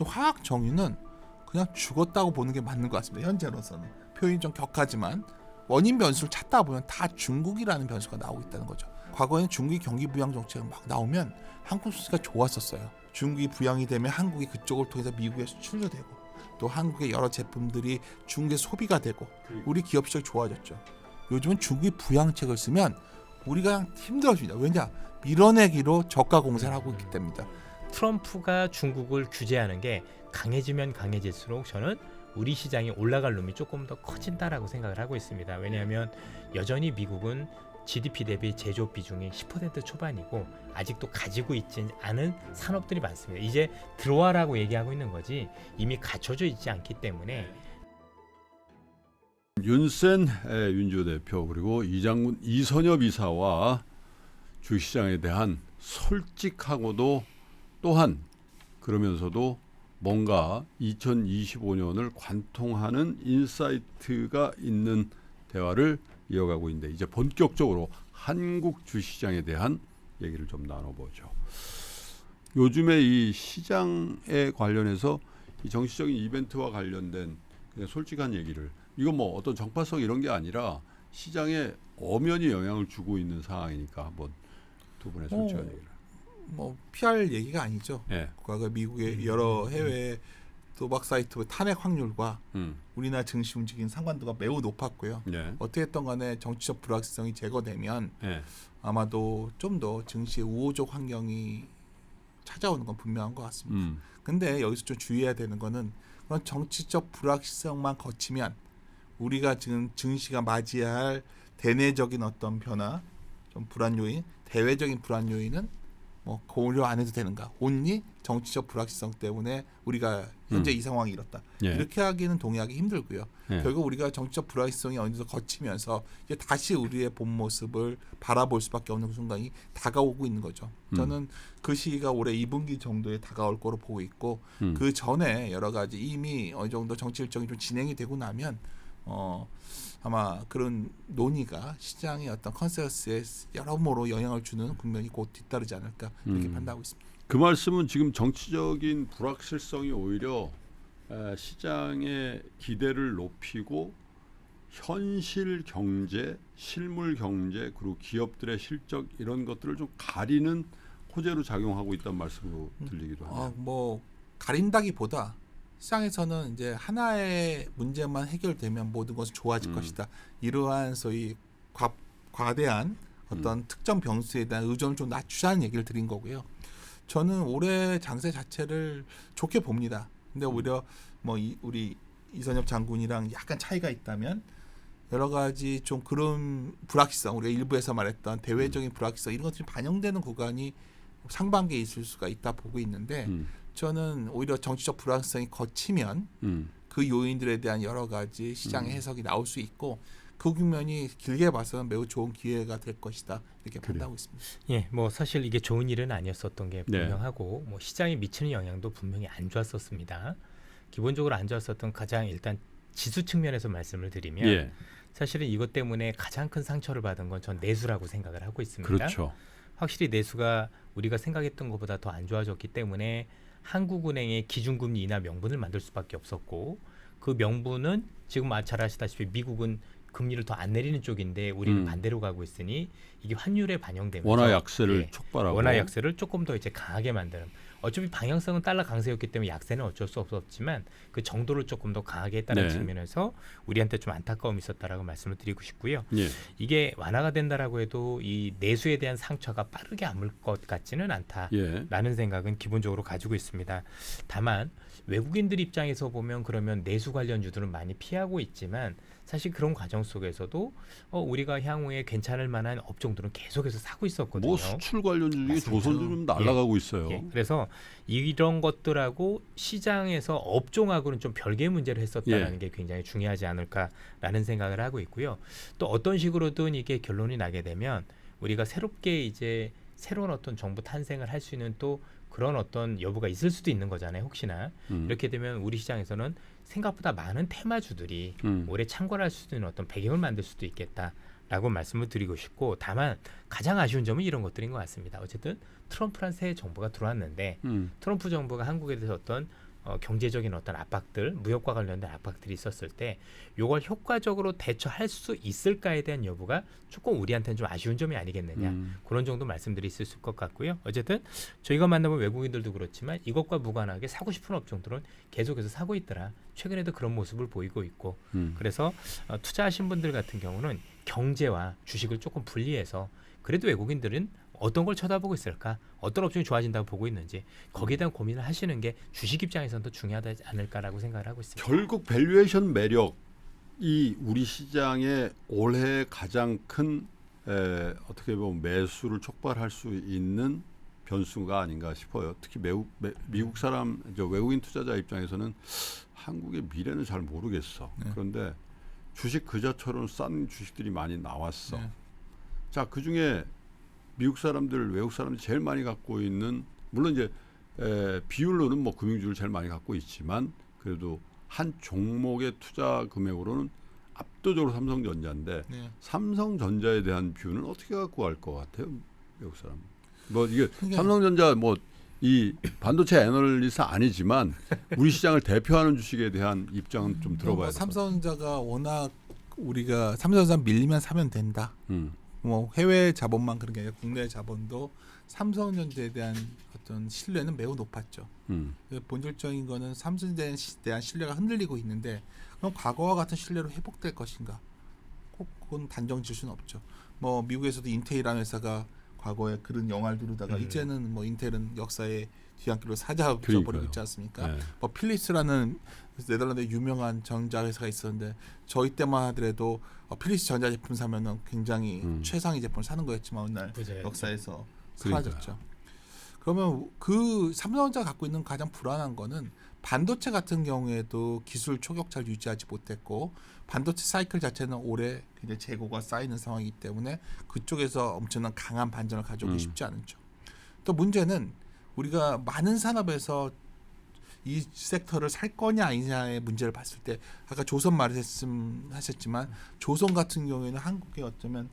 화학 정유는 그냥 죽었다고 보는 게 맞는 것 같습니다. 현재로서는 표현이 좀 격하지만 원인 변수를 찾다 보면 다 중국이라는 변수가 나오고 있다는 거죠. 과거에는 중국이 경기 부양 정책을 막 나오면 한국 수지가 좋았었어요. 중국이 부양이 되면 한국이 그쪽을 통해서 미국에 수출도 되고 또 한국의 여러 제품들이 중국에 소비가 되고 우리 기업 실적이 좋아졌죠. 요즘은 중국이 부양책을 쓰면 우리가 힘들어집니다. 왜냐? 밀어내기로 저가 공세를 하고 있기 때문이다. 트럼프가 중국을 규제하는 게 강해지면 강해질수록 저는 우리 시장이 올라갈 놈이 조금 더 커진다라고 생각을 하고 있습니다. 왜냐하면 여전히 미국은 GDP 대비 제조업 비중이 10% 초반이고 아직도 가지고 있지 않은 산업들이 많습니다. 이제 들어와라고 얘기하고 있는 거지 이미 갖춰져 있지 않기 때문에. 윤센 윤지호 대표 그리고 이장군 이선엽 이사와 주식시장에 대한 솔직하고도 또한 그러면서도 뭔가 2025년을 관통하는 인사이트가 있는 대화를 이어가고 있는데 이제 본격적으로 한국 주식시장에 대한 얘기를 좀 나눠보죠. 요즘에 이 시장에 관련해서 이 정치적인 이벤트와 관련된 그냥 솔직한 얘기를 이건 뭐 어떤 정파성 이런 게 아니라 시장에 엄연히 영향을 주고 있는 상황이니까 한번 두 분의 솔직한 얘기를. 뭐 피할 얘기가 아니죠. 네. 과거 미국의 여러 해외 도박 사이트의 탄핵 확률과 우리나라 증시 움직이는 상관도가 매우 높았고요. 네. 어떻게 했던 간에 정치적 불확실성이 제거되면 네. 아마도 좀 더 증시의 우호적 환경이 찾아오는 건 분명한 것 같습니다. 근데 여기서 좀 주의해야 되는 거는 그런 정치적 불확실성만 거치면 우리가 지금 증시가 맞이할 대내적인 어떤 변화, 좀 불안 요인, 대외적인 불안 요인은 뭐 고려 안 해도 되는가? 온리 정치적 불확실성 때문에 우리가 현재 이 상황이 이렇다. 예. 이렇게 하기는 동의하기 힘들고요. 예. 결국 우리가 정치적 불확실성이 어느 정도 거치면서 이제 다시 우리의 본 모습을 바라볼 수밖에 없는 순간이 다가오고 있는 거죠. 저는 그 시기가 올해 2분기 정도에 다가올 거로 보고 있고 그 전에 여러 가지 이미 어느 정도 정치 일정이 좀 진행이 되고 나면 아마 그런 논의가 시장의 어떤 컨센서스에 여러모로 영향을 주는 국면이 곧 뒤따르지 않을까 이렇게 판단하고 있습니다. 그 말씀은 지금 정치적인 불확실성이 오히려 시장의 기대를 높이고 현실 경제, 실물 경제 그리고 기업들의 실적 이런 것들을 좀 가리는 호재로 작용하고 있다는 말씀으로 들리기도 하네요. 뭐 가린다기보다 시장에서는 이제 하나의 문제만 해결되면 모든 것은 좋아질 것이다. 이러한 소위 과대한 어떤 특정 변수에 대한 의존을 좀 낮추자는 얘기를 드린 거고요. 저는 올해 장세 자체를 좋게 봅니다. 근데 오히려 뭐 우리 이선엽 장군이랑 약간 차이가 있다면 여러 가지 좀 그런 불확실성, 우리가 일부에서 말했던 대외적인 불확실성 이런 것들이 반영되는 구간이 상반기에 있을 수가 있다 보고 있는데 저는 오히려 정치적 불확실성이 거치면 그 요인들에 대한 여러 가지 시장의 해석이 나올 수 있고 그局면이 길게 봐서는 매우 좋은 기회가 될 것이다 이렇게 판단하고 있습니다. 예, 뭐 사실 이게 좋은 일은 아니었었던 게 네. 분명하고 뭐 시장에 미치는 영향도 분명히 안 좋았었습니다. 기본적으로 안 좋았었던 가장 일단 지수 측면에서 말씀을 드리면 예. 사실은 이것 때문에 가장 큰 상처를 받은 건 전 내수라고 생각을 하고 있습니다. 그렇죠. 확실히 내수가 우리가 생각했던 것보다 더 안 좋아졌기 때문에 한국은행의 기준금리 인하 명분을 만들 수밖에 없었고 그 명분은 지금 잘 아시다시피 미국은 금리를 더 안 내리는 쪽인데 우리는 반대로 가고 있으니 이게 환율에 반영되면서 원화 약세를 예, 촉발하고 원화 약세를 조금 더 이제 강하게 만드는 어차피 방향성은 달러 강세였기 때문에 약세는 어쩔 수 없었지만 그 정도를 조금 더 강하게 했다는 네. 측면에서 우리한테 좀 안타까움이 있었다라고 말씀을 드리고 싶고요. 예. 이게 완화가 된다라고 해도 이 내수에 대한 상처가 빠르게 아물 것 같지는 않다라는 예. 생각은 기본적으로 가지고 있습니다. 다만 외국인들 입장에서 보면 그러면 내수 관련주들은 많이 피하고 있지만 사실 그런 과정 속에서도 우리가 향후에 괜찮을 만한 업종들은 계속해서 사고 있었거든요. 뭐 수출 관련 중에 맞습니다. 조선주 좀 날아가고 있어요. 예, 그래서 이런 것들하고 시장에서 업종하고는 좀 별개의 문제를 했었다는 예. 게 굉장히 중요하지 않을까라는 생각을 하고 있고요. 또 어떤 식으로든 이게 결론이 나게 되면 우리가 새롭게 이제 새로운 어떤 정부 탄생을 할 수 있는 또 그런 어떤 여부가 있을 수도 있는 거잖아요. 혹시나 이렇게 되면 우리 시장에서는 생각보다 많은 테마주들이 올해 창궐할 수 있는 어떤 배경을 만들 수도 있겠다라고 말씀을 드리고 싶고 다만 가장 아쉬운 점은 이런 것들인 것 같습니다. 어쨌든 트럼프란 새 정부가 들어왔는데 트럼프 정부가 한국에 대해서 어떤 경제적인 어떤 압박들, 무역과 관련된 압박들이 있었을 때 이걸 효과적으로 대처할 수 있을까에 대한 여부가 조금 우리한테는 좀 아쉬운 점이 아니겠느냐. 그런 정도 말씀드릴 수 있을 것 같고요. 어쨌든 저희가 만나본 외국인들도 그렇지만 이것과 무관하게 사고 싶은 업종들은 계속해서 사고 있더라. 최근에도 그런 모습을 보이고 있고 그래서 투자하신 분들 같은 경우는 경제와 주식을 조금 분리해서 그래도 외국인들은 어떤 걸 쳐다보고 있을까? 어떤 업종이 좋아진다고 보고 있는지 거기에 대한 고민을 하시는 게 주식 입장에서는 더 중요하지 않을까라고 생각을 하고 있습니다. 결국 밸류에이션 매력이 우리 시장의 올해 가장 큰 어떻게 보면 매수를 촉발할 수 있는 변수가 아닌가 싶어요. 특히 미국 사람, 외국인 투자자 입장에서는 한국의 미래는 잘 모르겠어. 그런데 주식 그자처럼 싼 주식들이 많이 나왔어. 자, 그중에 미국 사람들, 외국 사람들이 제일 많이 갖고 있는, 물론 이제 비율로는 뭐 금융주를 제일 많이 갖고 있지만 그래도 한 종목의 투자 금액으로는 압도적으로 삼성전자인데 삼성전자에 대한 뷰는 어떻게 갖고 갈 것 같아요, 외국 사람? 뭐 이게 삼성전자 뭐 이 반도체 애널리스트 아니지만 우리 시장을 대표하는 주식에 대한 입장은 좀 들어봐야 돼요. 삼성전자가 워낙 우리가 삼성전자 밀리면 사면 된다. 뭐 해외 자본만 그런 게 아니라 국내 자본도 삼성전자에 대한 어떤 신뢰는 매우 높았죠. 본질적인 거는 삼성전자에 대한 신뢰가 흔들리고 있는데 그럼 과거와 같은 신뢰로 회복될 것인가? 꼭 그건 단정 지을 수는 없죠. 뭐 미국에서도 인텔이라는 회사가 과거에 그런 영화를 두르다가 이제는 뭐 인텔은 역사의 뒤안길로 사자가 버리고 있지 않습니까? 네. 뭐 필립스라는 네덜란드 유명한 전자회사가 있었는데 저희 때만 하더라도 필립스 전자제품 사면은 굉장히 최상위 제품을 사는 거였지만 오늘 역사에서 사라졌죠. 그러면 그 삼성전자가 갖고 있는 가장 불안한 거는 반도체 같은 경우에도 기술 초격차를 유지하지 못했고 반도체 사이클 자체는 올해 굉장히 재고가 쌓이는 상황이기 때문에 그쪽에서 엄청난 강한 반전을 가져오기 쉽지 않죠. 또 문제는 우리가 많은 산업에서 이 섹터를 살 거냐 아니냐의 문제를 봤을 때 아까 조선 말씀하셨지만 조선 같은 경우에는 한국에 어쩌면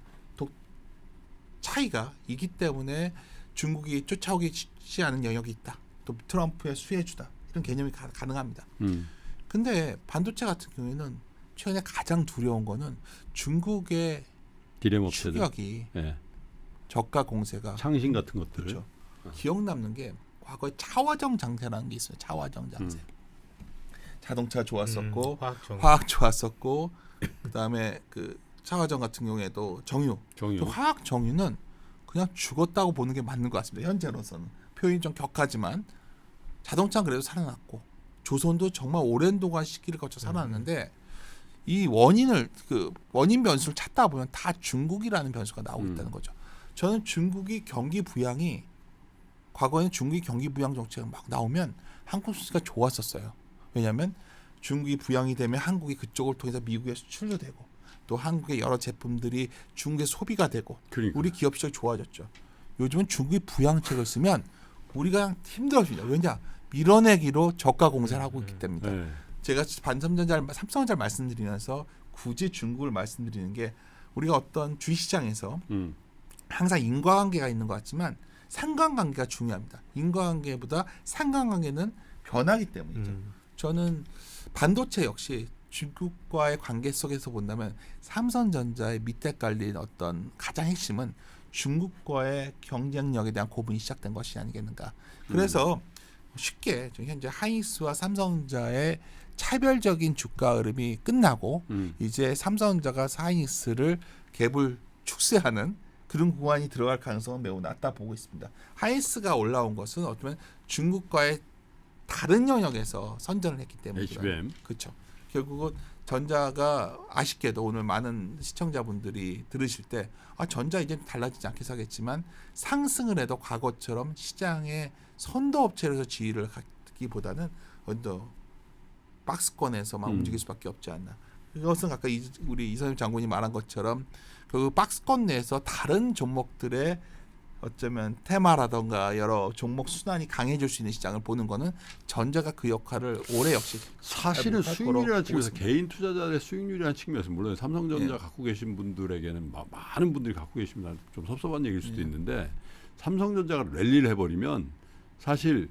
차이가 있기 때문에 중국이 쫓아오기 쉽지 않은 영역이 있다. 또 트럼프의 수혜주다. 이런 개념이 가능합니다. 근데 반도체 같은 경우에는 최근에 가장 두려운 거는 중국의 디램 업체들, 추격이 저가 공세가 창신 같은 것들. 그렇죠. 기억 남는 게 과거에 차화정 장세라는 게 있어요. 차화정 장세. 자동차 좋았었고 화학 좋았었고 그다음에 그 차화정 같은 경우에도 정유. 또 화학 정유는 그냥 죽었다고 보는 게 맞는 것 같습니다. 현재로서는 표현이 좀 격하지만 자동차는 그래도 살아났고 조선도 정말 오랜 동안 시기를 거쳐 살아났는데 이 원인 변수를 찾다 보면 다 중국이라는 변수가 나오고 있다는 거죠. 저는 중국이 경기 부양이 과거에는 중국이 경기 부양 정책이 막 나오면 한국 수지가 좋았었어요. 왜냐하면 중국이 부양이 되면 한국이 그쪽을 통해서 미국에 수출도 되고 또 한국의 여러 제품들이 중국에 소비가 되고 우리 기업 시장이 좋아졌죠. 요즘은 중국이 부양책을 쓰면 우리가 힘들어집니다. 왜냐? 밀어내기로 저가 공세를 하고 있기 때문에. 제가 삼성전자를 말씀드리면서 굳이 중국을 말씀드리는 게 우리가 어떤 주식시장에서 항상 인과관계가 있는 것 같지만 상관관계가 중요합니다. 인과관계보다 상관관계는 변하기 때문이죠. 저는 반도체 역시 중국과의 관계 속에서 본다면 삼성전자의 밑에 깔린 어떤 가장 핵심은 중국과의 경쟁력에 대한 고민이 시작된 것이 아니겠는가. 그래서 쉽게 현재 하이닉스와 삼성전자의 차별적인 주가 흐름이 끝나고 이제 삼성전자가 하이닉스를 갭을 축소하는 그런 구간이 들어갈 가능성은 매우 낮다 보고 있습니다. 하이닉스가 올라온 것은 어쩌면 중국과의 다른 영역에서 선전을 했기 때문이죠. 그렇죠. 결국은 전자가 아쉽게도 오늘 많은 시청자분들이 들으실 때 전자 이제 달라지지 않겠어 하겠지만 상승을 해도 과거처럼 시장의 선도업체로서 지위를 갖기보다는 더 박스권에서만 움직일 수밖에 없지 않나. 이것은 아까 우리 이선임 장군이 말한 것처럼 그 박스권 내에서 다른 종목들의 어쩌면 테마라던가 여러 종목 순환이 강해질 수 있는 시장을 보는 거는 전자가 그 역할을 올해 역시 사실은 수익률이라는 측면에서 개인 투자자의 수익률이라는 측면에서 물론 삼성전자 갖고 계신 분들에게는 많은 분들이 갖고 계시면 좀 섭섭한 얘기일 수도 있는데 삼성전자가 랠리를 해버리면 사실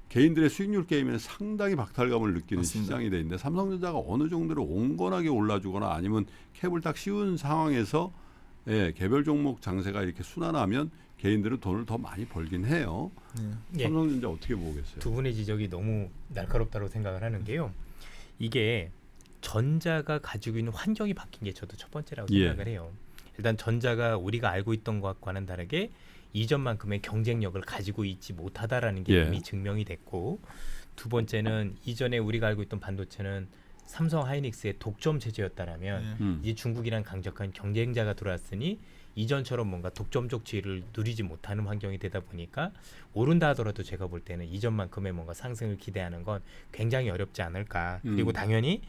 개인들의 수익률 게임에 상당히 박탈감을 느끼는 맞습니다. 시장이 돼 있는데 삼성전자가 어느 정도로 온건하게 올라주거나 아니면 캡을 딱 씌운 상황에서 예, 개별 종목 장세가 이렇게 순환하면 개인들은 돈을 더 많이 벌긴 해요. 네. 예. 삼성전자 어떻게 보겠어요? 두 분의 지적이 너무 날카롭다고 생각을 하는 게요. 이게 전자가 가지고 있는 환경이 바뀐 게 저도 첫 번째라고 예. 생각을 해요. 일단 전자가 우리가 알고 있던 것과는 다르게 이전만큼의 경쟁력을 가지고 있지 못하다라는 게 예. 이미 증명이 됐고, 두 번째는 이전에 우리가 알고 있던 반도체는 삼성 하이닉스의 독점 체제였다라면 네. 이제 중국이란 강력한 경쟁자가 들어왔으니 이전처럼 뭔가 독점적 지위를 누리지 못하는 환경이 되다 보니까 오른다 하더라도 제가 볼 때는 이전만큼의 뭔가 상승을 기대하는 건 굉장히 어렵지 않을까. 그리고 당연히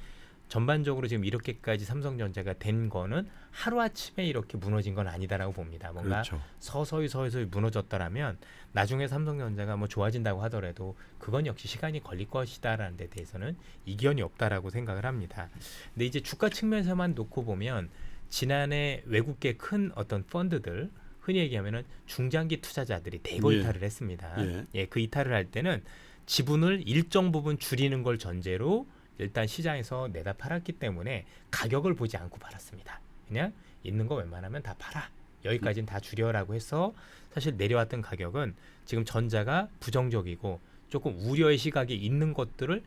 전반적으로 지금 이렇게까지 삼성전자가 된 거는 하루아침에 이렇게 무너진 건 아니다라고 봅니다. 뭔가 그렇죠. 서서히 무너졌더라면 나중에 삼성전자가 뭐 좋아진다고 하더라도 그건 역시 시간이 걸릴 것이다라는 데 대해서는 이견이 없다라고 생각을 합니다. 근데 이제 주가 측면에서만 놓고 보면 지난해 외국계 큰 어떤 펀드들, 흔히 얘기하면은 중장기 투자자들이 대거 예. 이탈을 했습니다. 예. 예, 그 이탈을 할 때는 지분을 일정 부분 줄이는 걸 전제로 일단 시장에서 내다 팔았기 때문에 가격을 보지 않고 팔았습니다. 그냥 있는 거 웬만하면 다 팔아. 여기까지는 다 줄여라고 해서 사실 내려왔던 가격은 지금 전자가 부정적이고 조금 우려의 시각이 있는 것들을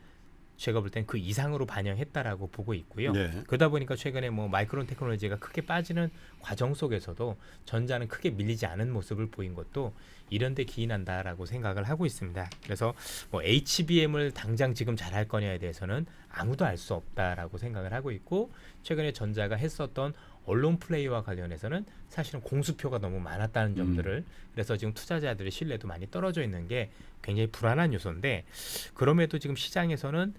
제가 볼 땐 그 이상으로 반영했다라고 보고 있고요. 네. 그러다 보니까 최근에 뭐 마이크론 테크놀로지가 크게 빠지는 과정 속에서도 전자는 크게 밀리지 않은 모습을 보인 것도 이런 데 기인한다라고 생각을 하고 있습니다. 그래서 뭐 HBM을 당장 지금 잘할 거냐에 대해서는 아무도 알 수 없다라고 생각을 하고 있고, 최근에 전자가 했었던 언론 플레이와 관련해서는 사실은 공수표가 너무 많았다는 점들을, 그래서 지금 투자자들의 신뢰도 많이 떨어져 있는 게 굉장히 불안한 요소인데, 그럼에도 지금 시장에서는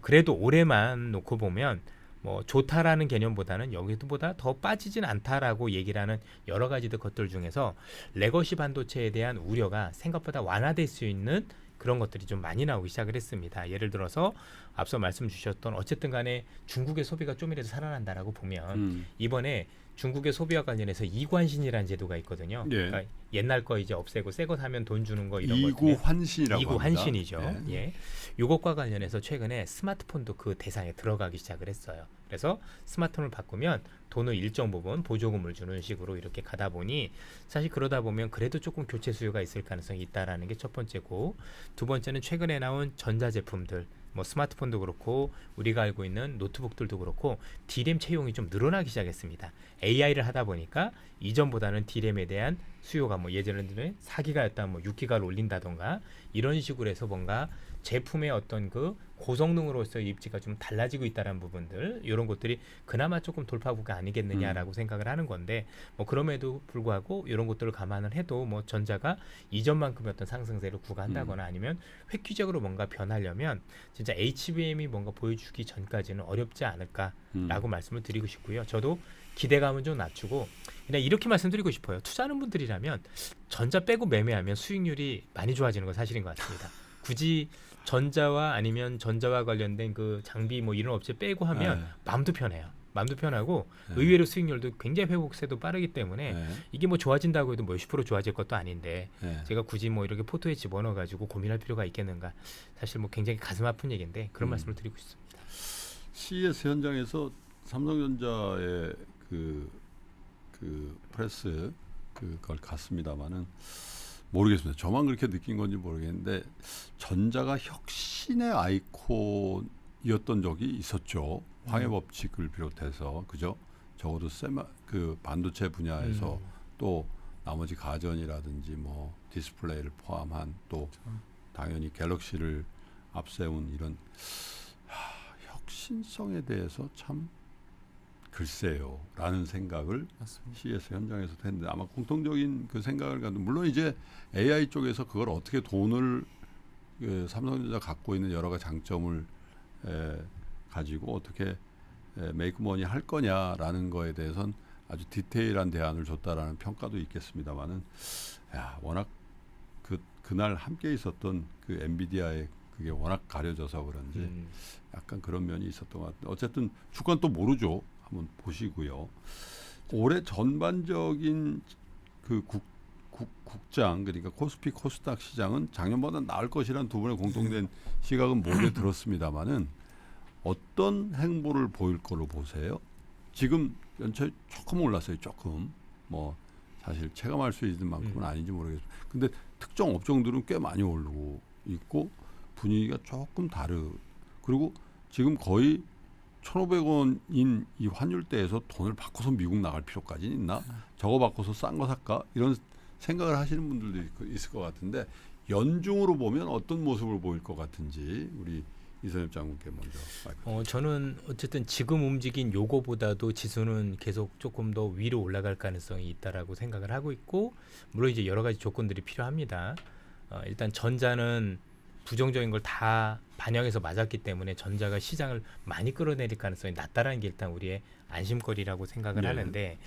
그래도 올해만 놓고 보면 뭐 좋다라는 개념보다는 여기보다 더 빠지진 않다라고 얘기를 하는 여러 가지 것들 중에서 레거시 반도체에 대한 우려가 생각보다 완화될 수 있는 그런 것들이 좀 많이 나오기 시작을 했습니다. 예를 들어서 앞서 말씀 주셨던 어쨌든 간에 중국의 소비가 좀이라도 살아난다라고 보면 이번에 중국의 소비와 관련해서 이관신이라는 제도가 있거든요. 예. 그러니까 옛날 거 이제 없애고 새 거 사면 돈 주는 거 이런 거. 이구환신이라고 이구 합니다. 환신이죠. 예. 예. 요것과 관련해서 최근에 스마트폰도 그 대상에 들어가기 시작을 했어요. 그래서 스마트폰을 바꾸면 돈을 일정 부분 보조금을 주는 식으로 이렇게 가다 보니 사실 그러다 보면 그래도 조금 교체 수요가 있을 가능성이 있다라는 게 첫 번째고, 두 번째는 최근에 나온 전자 제품들, 뭐 스마트폰도 그렇고 우리가 알고 있는 노트북들도 그렇고 D램 채용이 좀 늘어나기 시작했습니다. AI를 하다 보니까 이전보다는 D램에 대한 수요가 뭐 예전에는 4기가였다 뭐 6기가를 올린다던가 이런 식으로 해서 뭔가 제품의 어떤 그 고성능으로서의 입지가 좀 달라지고 있다는 부분들, 이런 것들이 그나마 조금 돌파구가 아니겠느냐라고 생각을 하는 건데, 뭐 그럼에도 불구하고 이런 것들을 감안을 해도 뭐 전자가 이전만큼의 어떤 상승세를 구가한다거나 아니면 획기적으로 뭔가 변하려면 진짜 HBM이 뭔가 보여주기 전까지는 어렵지 않을까라고 말씀을 드리고 싶고요. 저도 기대감은 좀 낮추고 그냥 이렇게 말씀드리고 싶어요. 투자하는 분들이라면 전자 빼고 매매하면 수익률이 많이 좋아지는 건 사실인 것 같습니다. 굳이 전자와 아니면 전자와 관련된 그 장비 뭐 이런 업체 빼고 하면 네. 마음도 편해요. 마음도 편하고 네. 의외로 수익률도 굉장히 회복세도 빠르기 때문에 네. 이게 뭐 좋아진다고 해도 몇십 프로 좋아질 것도 아닌데 네. 제가 굳이 뭐 이렇게 포토에 집어넣어 가지고 고민할 필요가 있겠는가, 사실 뭐 굉장히 가슴 아픈 얘기인데 그런 말씀을 드리고 있습니다. CES 현장에서 삼성전자의 그 프레스 그걸 갔습니다마는 모르겠습니다. 저만 그렇게 느낀 건지 모르겠는데 전자가 혁신의 아이콘이었던 적이 있었죠. 황해 법칙을 비롯해서 그죠? 적어도 그 반도체 분야에서 또 나머지 가전이라든지 뭐 디스플레이를 포함한 또 당연히 갤럭시를 앞세운 이런 혁신성에 대해서 참 글쎄요라는 생각을 맞습니다. CES 현장에서 했는데 아마 공통적인 그 생각을 갖는, 물론 이제 AI 쪽에서 그걸 어떻게 돈을 삼성전자 갖고 있는 여러 가지 장점을 가지고 어떻게 메이크 머니 할 거냐라는 거에 대해서는 아주 디테일한 대안을 줬다라는 평가도 있겠습니다만은 워낙 그날 함께 있었던 그 엔비디아의 그게 워낙 가려져서 그런지 약간 그런 면이 있었던 것 같아요. 어쨌든 주가는 또 모르죠. 한번 보시고요. 올해 전반적인 그 국장 그러니까 코스피 코스닥 시장은 작년보다 나을 것이라는 두 분의 공통된 시각은 모두에 들었습니다만은 어떤 행보를 보일 거로 보세요? 지금 연초에 조금 올랐어요. 조금 뭐 사실 체감할 수 있는 만큼은 아닌지 모르겠어요. 근데 특정 업종들은 꽤 많이 오르고 있고 분위기가 조금 그리고 지금 거의 1,500원인 이 환율대에서 돈을 바꿔서 미국 나갈 필요까지는 있나? 저거 바꿔서 싼 거 살까? 이런 생각을 하시는 분들도 있을 것 같은데 연중으로 보면 어떤 모습을 보일 것 같은지 우리 이선엽 장군께 먼저. 저는 어쨌든 지금 움직인 요거보다도 지수는 계속 조금 더 위로 올라갈 가능성이 있다라고 생각을 하고 있고 물론 이제 여러 가지 조건들이 필요합니다. 일단 전자는 부정적인 걸 다 반영해서 맞았기 때문에 전자가 시장을 많이 끌어내릴 가능성이 낮다라는 게 일단 우리의 안심거리라고 생각을 하는데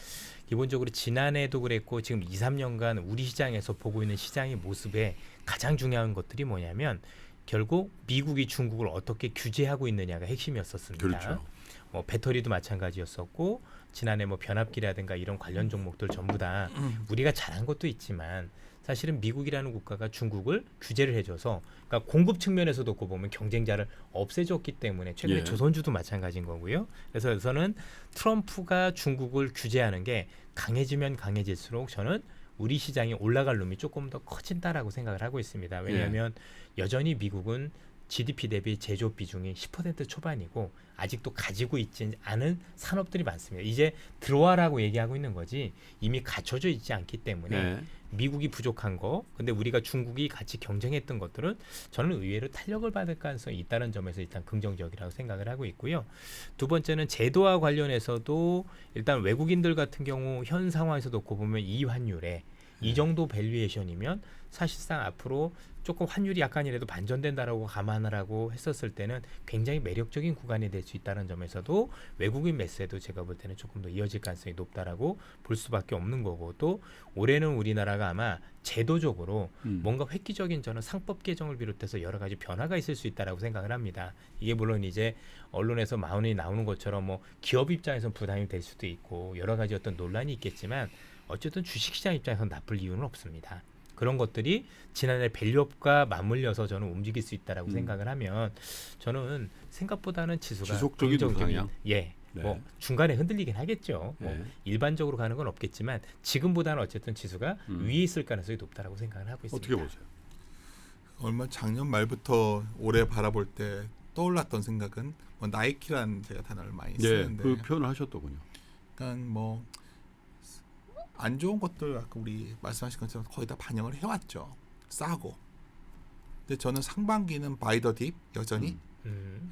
기본적으로 지난해도 그랬고 지금 2, 3년간 우리 시장에서 보고 있는 시장의 모습에 가장 중요한 것들이 뭐냐면 결국 미국이 중국을 어떻게 규제하고 있느냐가 핵심이었었습니다. 그렇죠. 뭐 배터리도 마찬가지였었고 지난해 뭐 변압기라든가 이런 관련 종목들 전부 다 우리가 잘한 것도 있지만 사실은 미국이라는 국가가 중국을 규제를 해줘서 그러니까 공급 측면에서 놓고 보면 경쟁자를 없애줬기 때문에 최근에 조선주도 마찬가지인 거고요. 그래서 여기서는 트럼프가 중국을 규제하는 게 강해지면 강해질수록 저는 우리 시장이 올라갈 룸이 조금 더 커진다라고 생각을 하고 있습니다. 왜냐하면 여전히 미국은 GDP 대비 제조업 비중이 10% 초반이고 아직도 가지고 있지 않은 산업들이 많습니다. 이제 들어와라고 얘기하고 있는 거지 이미 갖춰져 있지 않기 때문에 미국이 부족한 거 근데 우리가 중국이 같이 경쟁했던 것들은 저는 의외로 탄력을 받을 가능성이 있다는 점에서 일단 긍정적이라고 생각을 하고 있고요. 두 번째는 제도와 관련해서도 일단 외국인들 같은 경우 현 상황에서 놓고 보면 이 환율에 이 정도 밸류에이션이면 사실상 앞으로 조금 환율이 약간이라도 반전된다라고 감안을 하고 했었을 때는 굉장히 매력적인 구간이 될 수 있다는 점에서도 외국인 매수에도 제가 볼 때는 조금 더 이어질 가능성이 높다라고 볼 수밖에 없는 거고 또 올해는 우리나라가 아마 제도적으로 뭔가 획기적인 저는 상법 개정을 비롯해서 여러 가지 변화가 있을 수 있다라고 생각을 합니다. 이게 물론 이제 언론에서 마운이 나오는 것처럼 뭐 기업 입장에서는 부담이 될 수도 있고 여러 가지 어떤 논란이 있겠지만 어쨌든 주식시장 입장에서는 나쁠 이유는 없습니다. 그런 것들이 지난해 밸류업과 맞물려서 저는 움직일 수 있다라고 생각을 하면 저는 생각보다는 지수가 지속적인 우상향. 뭐 중간에 흔들리긴 하겠죠. 뭐 일반적으로 가는 건 없겠지만 지금보다는 어쨌든 지수가 위에 있을 가능성이 높다라고 생각을 하고 있습니다. 어떻게 보세요? 얼마 작년 말부터 올해 바라볼 때 떠올랐던 생각은 뭐 나이키라는 제가 단어를 많이 쓰는데 그 표현을 하셨더군요. 그러니까 뭐 안 좋은 것들 아까 우리 말씀하신 것처럼 거의 다 반영을 해왔죠. 싸고. 근데 저는 상반기는 바이 더 딥 여전히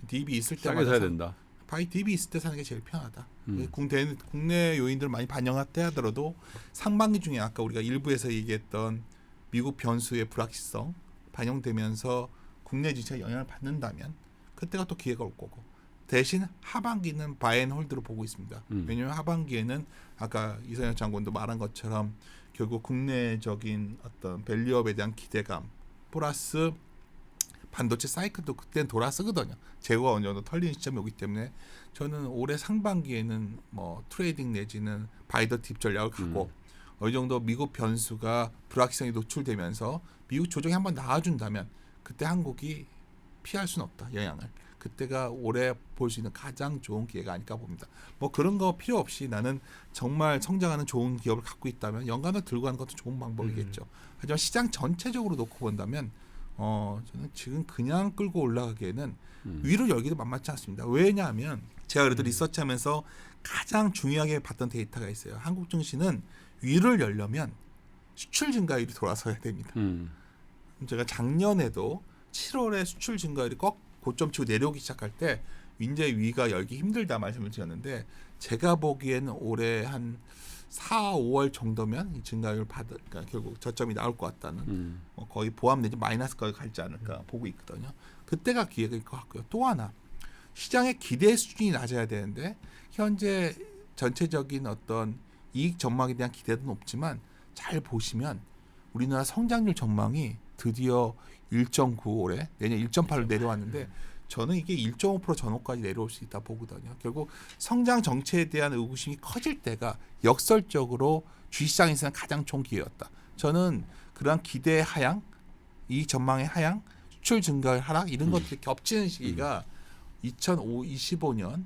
딥이 있을 싸게 때마다 사야 된다. 바이 딥이 있을 때 사는 게 제일 편하다. 국내 요인들 많이 반영했다 하더라도 상반기 중에 아까 우리가 일부에서 얘기했던 미국 변수의 불확실성 반영되면서 국내 주식에 영향을 받는다면 그때가 또 기회가 올 거고 대신 하반기는 바이앤홀드로 보고 있습니다. 왜냐하면 하반기에는 아까 이선엽 장군도 말한 것처럼 결국 국내적인 어떤 밸류업에 대한 기대감 플러스 반도체 사이클도 그때는 돌아서거든요. 재고가 어느 정도 털리는 시점이 오기 때문에 저는 올해 상반기에는 뭐 트레이딩 내지는 바이 더 딥 전략을 가고 어느 정도 미국 변수가 불확실성이 노출되면서 미국 조정이 한번 나와준다면 그때 한국이 피할 수는 없다. 영향을. 그때가 올해 볼 수 있는 가장 좋은 기회가 아닐까 봅니다. 뭐 그런 거 필요 없이 나는 정말 성장하는 좋은 기업을 갖고 있다면 연간을 들고 가는 것도 좋은 방법이겠죠. 하지만 시장 전체적으로 놓고 본다면 저는 지금 그냥 끌고 올라가기에는 위로 열기도 만만치 않습니다. 왜냐하면 제가 그래도 리서치하면서 가장 중요하게 봤던 데이터가 있어요. 한국 증시는 위를 열려면 수출 증가율이 돌아서야 됩니다. 제가 작년에도 7월에 수출 증가율이 고점 치고 내려오기 시작할 때 이제 위가 열기 힘들다 말씀을 드렸는데 제가 보기에는 올해 한 4, 5월 정도면 이 증가율 그러니까 결국 저점이 나올 것 같다는 거의 보합 내지 마이너스까지 갈지 않을까 보고 있거든요. 그때가 기회일 것 같고요. 또 하나 시장의 기대 수준이 낮아야 되는데 현재 전체적인 어떤 이익 전망에 대한 기대도 높지만 잘 보시면 우리나라 성장률 전망이 드디어 1.9 올해 내년 1.8로 내려왔는데 저는 이게 1.5% 전후까지 내려올 수 있다 보거든요. 결국 성장 정체에 대한 의구심이 커질 때가 역설적으로 주식시장에서는 가장 좋은 기회였다. 저는 그러한 기대의 하향, 이 전망의 하향, 수출 증가의 하락 이런 것들이 겹치는 시기가 2025년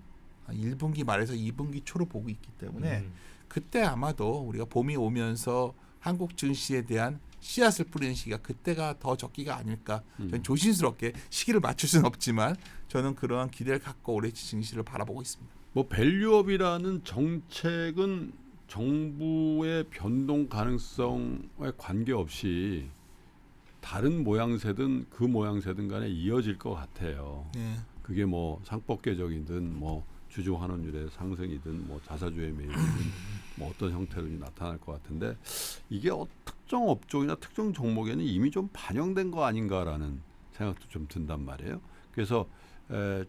1분기 말에서 2분기 초로 보고 있기 때문에 그때 아마도 우리가 봄이 오면서 한국 증시에 대한 씨앗을 뿌리는 시기가 그때가 더 적기가 아닐까. 저는 조심스럽게 시기를 맞출 수는 없지만 저는 그러한 기대를 갖고 올해 증시를 바라보고 있습니다. 뭐 밸류업이라는 정책은 정부의 변동 가능성에 관계없이 다른 모양새든 그 모양새든 간에 이어질 것 같아요. 네. 그게 뭐 상법 개정이든 뭐 주주 환원율의 상승이든 뭐 자사주의 매입이든 뭐 어떤 형태로 나타날 것 같은데 이게 특정 업종이나 특정 종목에는 이미 좀 반영된 거 아닌가라는 생각도 좀 든단 말이에요. 그래서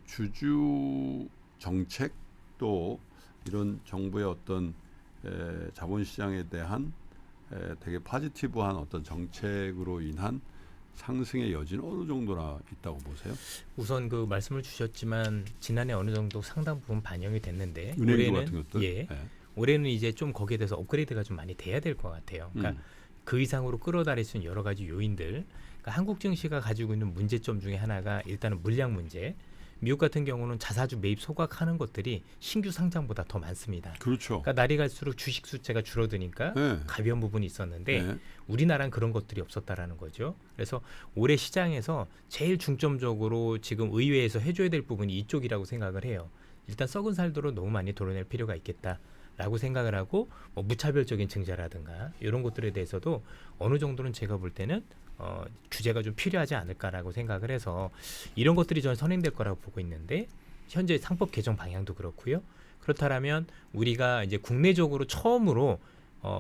주주 정책 또 이런 정부의 어떤 자본시장에 대한 되게 포지티브한 어떤 정책으로 인한 상승의 여지는 어느 정도나 있다고 보세요? 우선 그 말씀을 주셨지만 지난해 어느 정도 상당 부분 반영이 됐는데 은행주 올해는 같은 것들? 예, 올해는 이제 좀 거기에 대해서 업그레이드가 좀 많이 돼야 될 것 같아요. 그러니까 그 이상으로 끌어다닐 수 있는 여러 가지 요인들. 그러니까 한국 증시가 가지고 있는 문제점 중에 하나가 일단은 물량 문제. 미국 같은 경우는 자사주 매입 소각하는 것들이 신규 상장보다 더 많습니다. 그렇죠. 그러니까 날이 갈수록 주식 숫자가 줄어드니까 네. 가벼운 부분이 있었는데 네. 우리나라는 그런 것들이 없었다라는 거죠. 그래서 올해 시장에서 제일 중점적으로 지금 의회에서 해줘야 될 부분이 이쪽이라고 생각을 해요. 일단 썩은 살도로 너무 많이 도려낼 필요가 있겠다라고 생각을 하고 뭐 무차별적인 증자라든가 이런 것들에 대해서도 어느 정도는 제가 볼 때는 규제가 좀 필요하지 않을까라고 생각을 해서 이런 것들이 저는 선행될 거라고 보고 있는데 현재 상법 개정 방향도 그렇고요. 그렇다면 우리가 이제 국내적으로 처음으로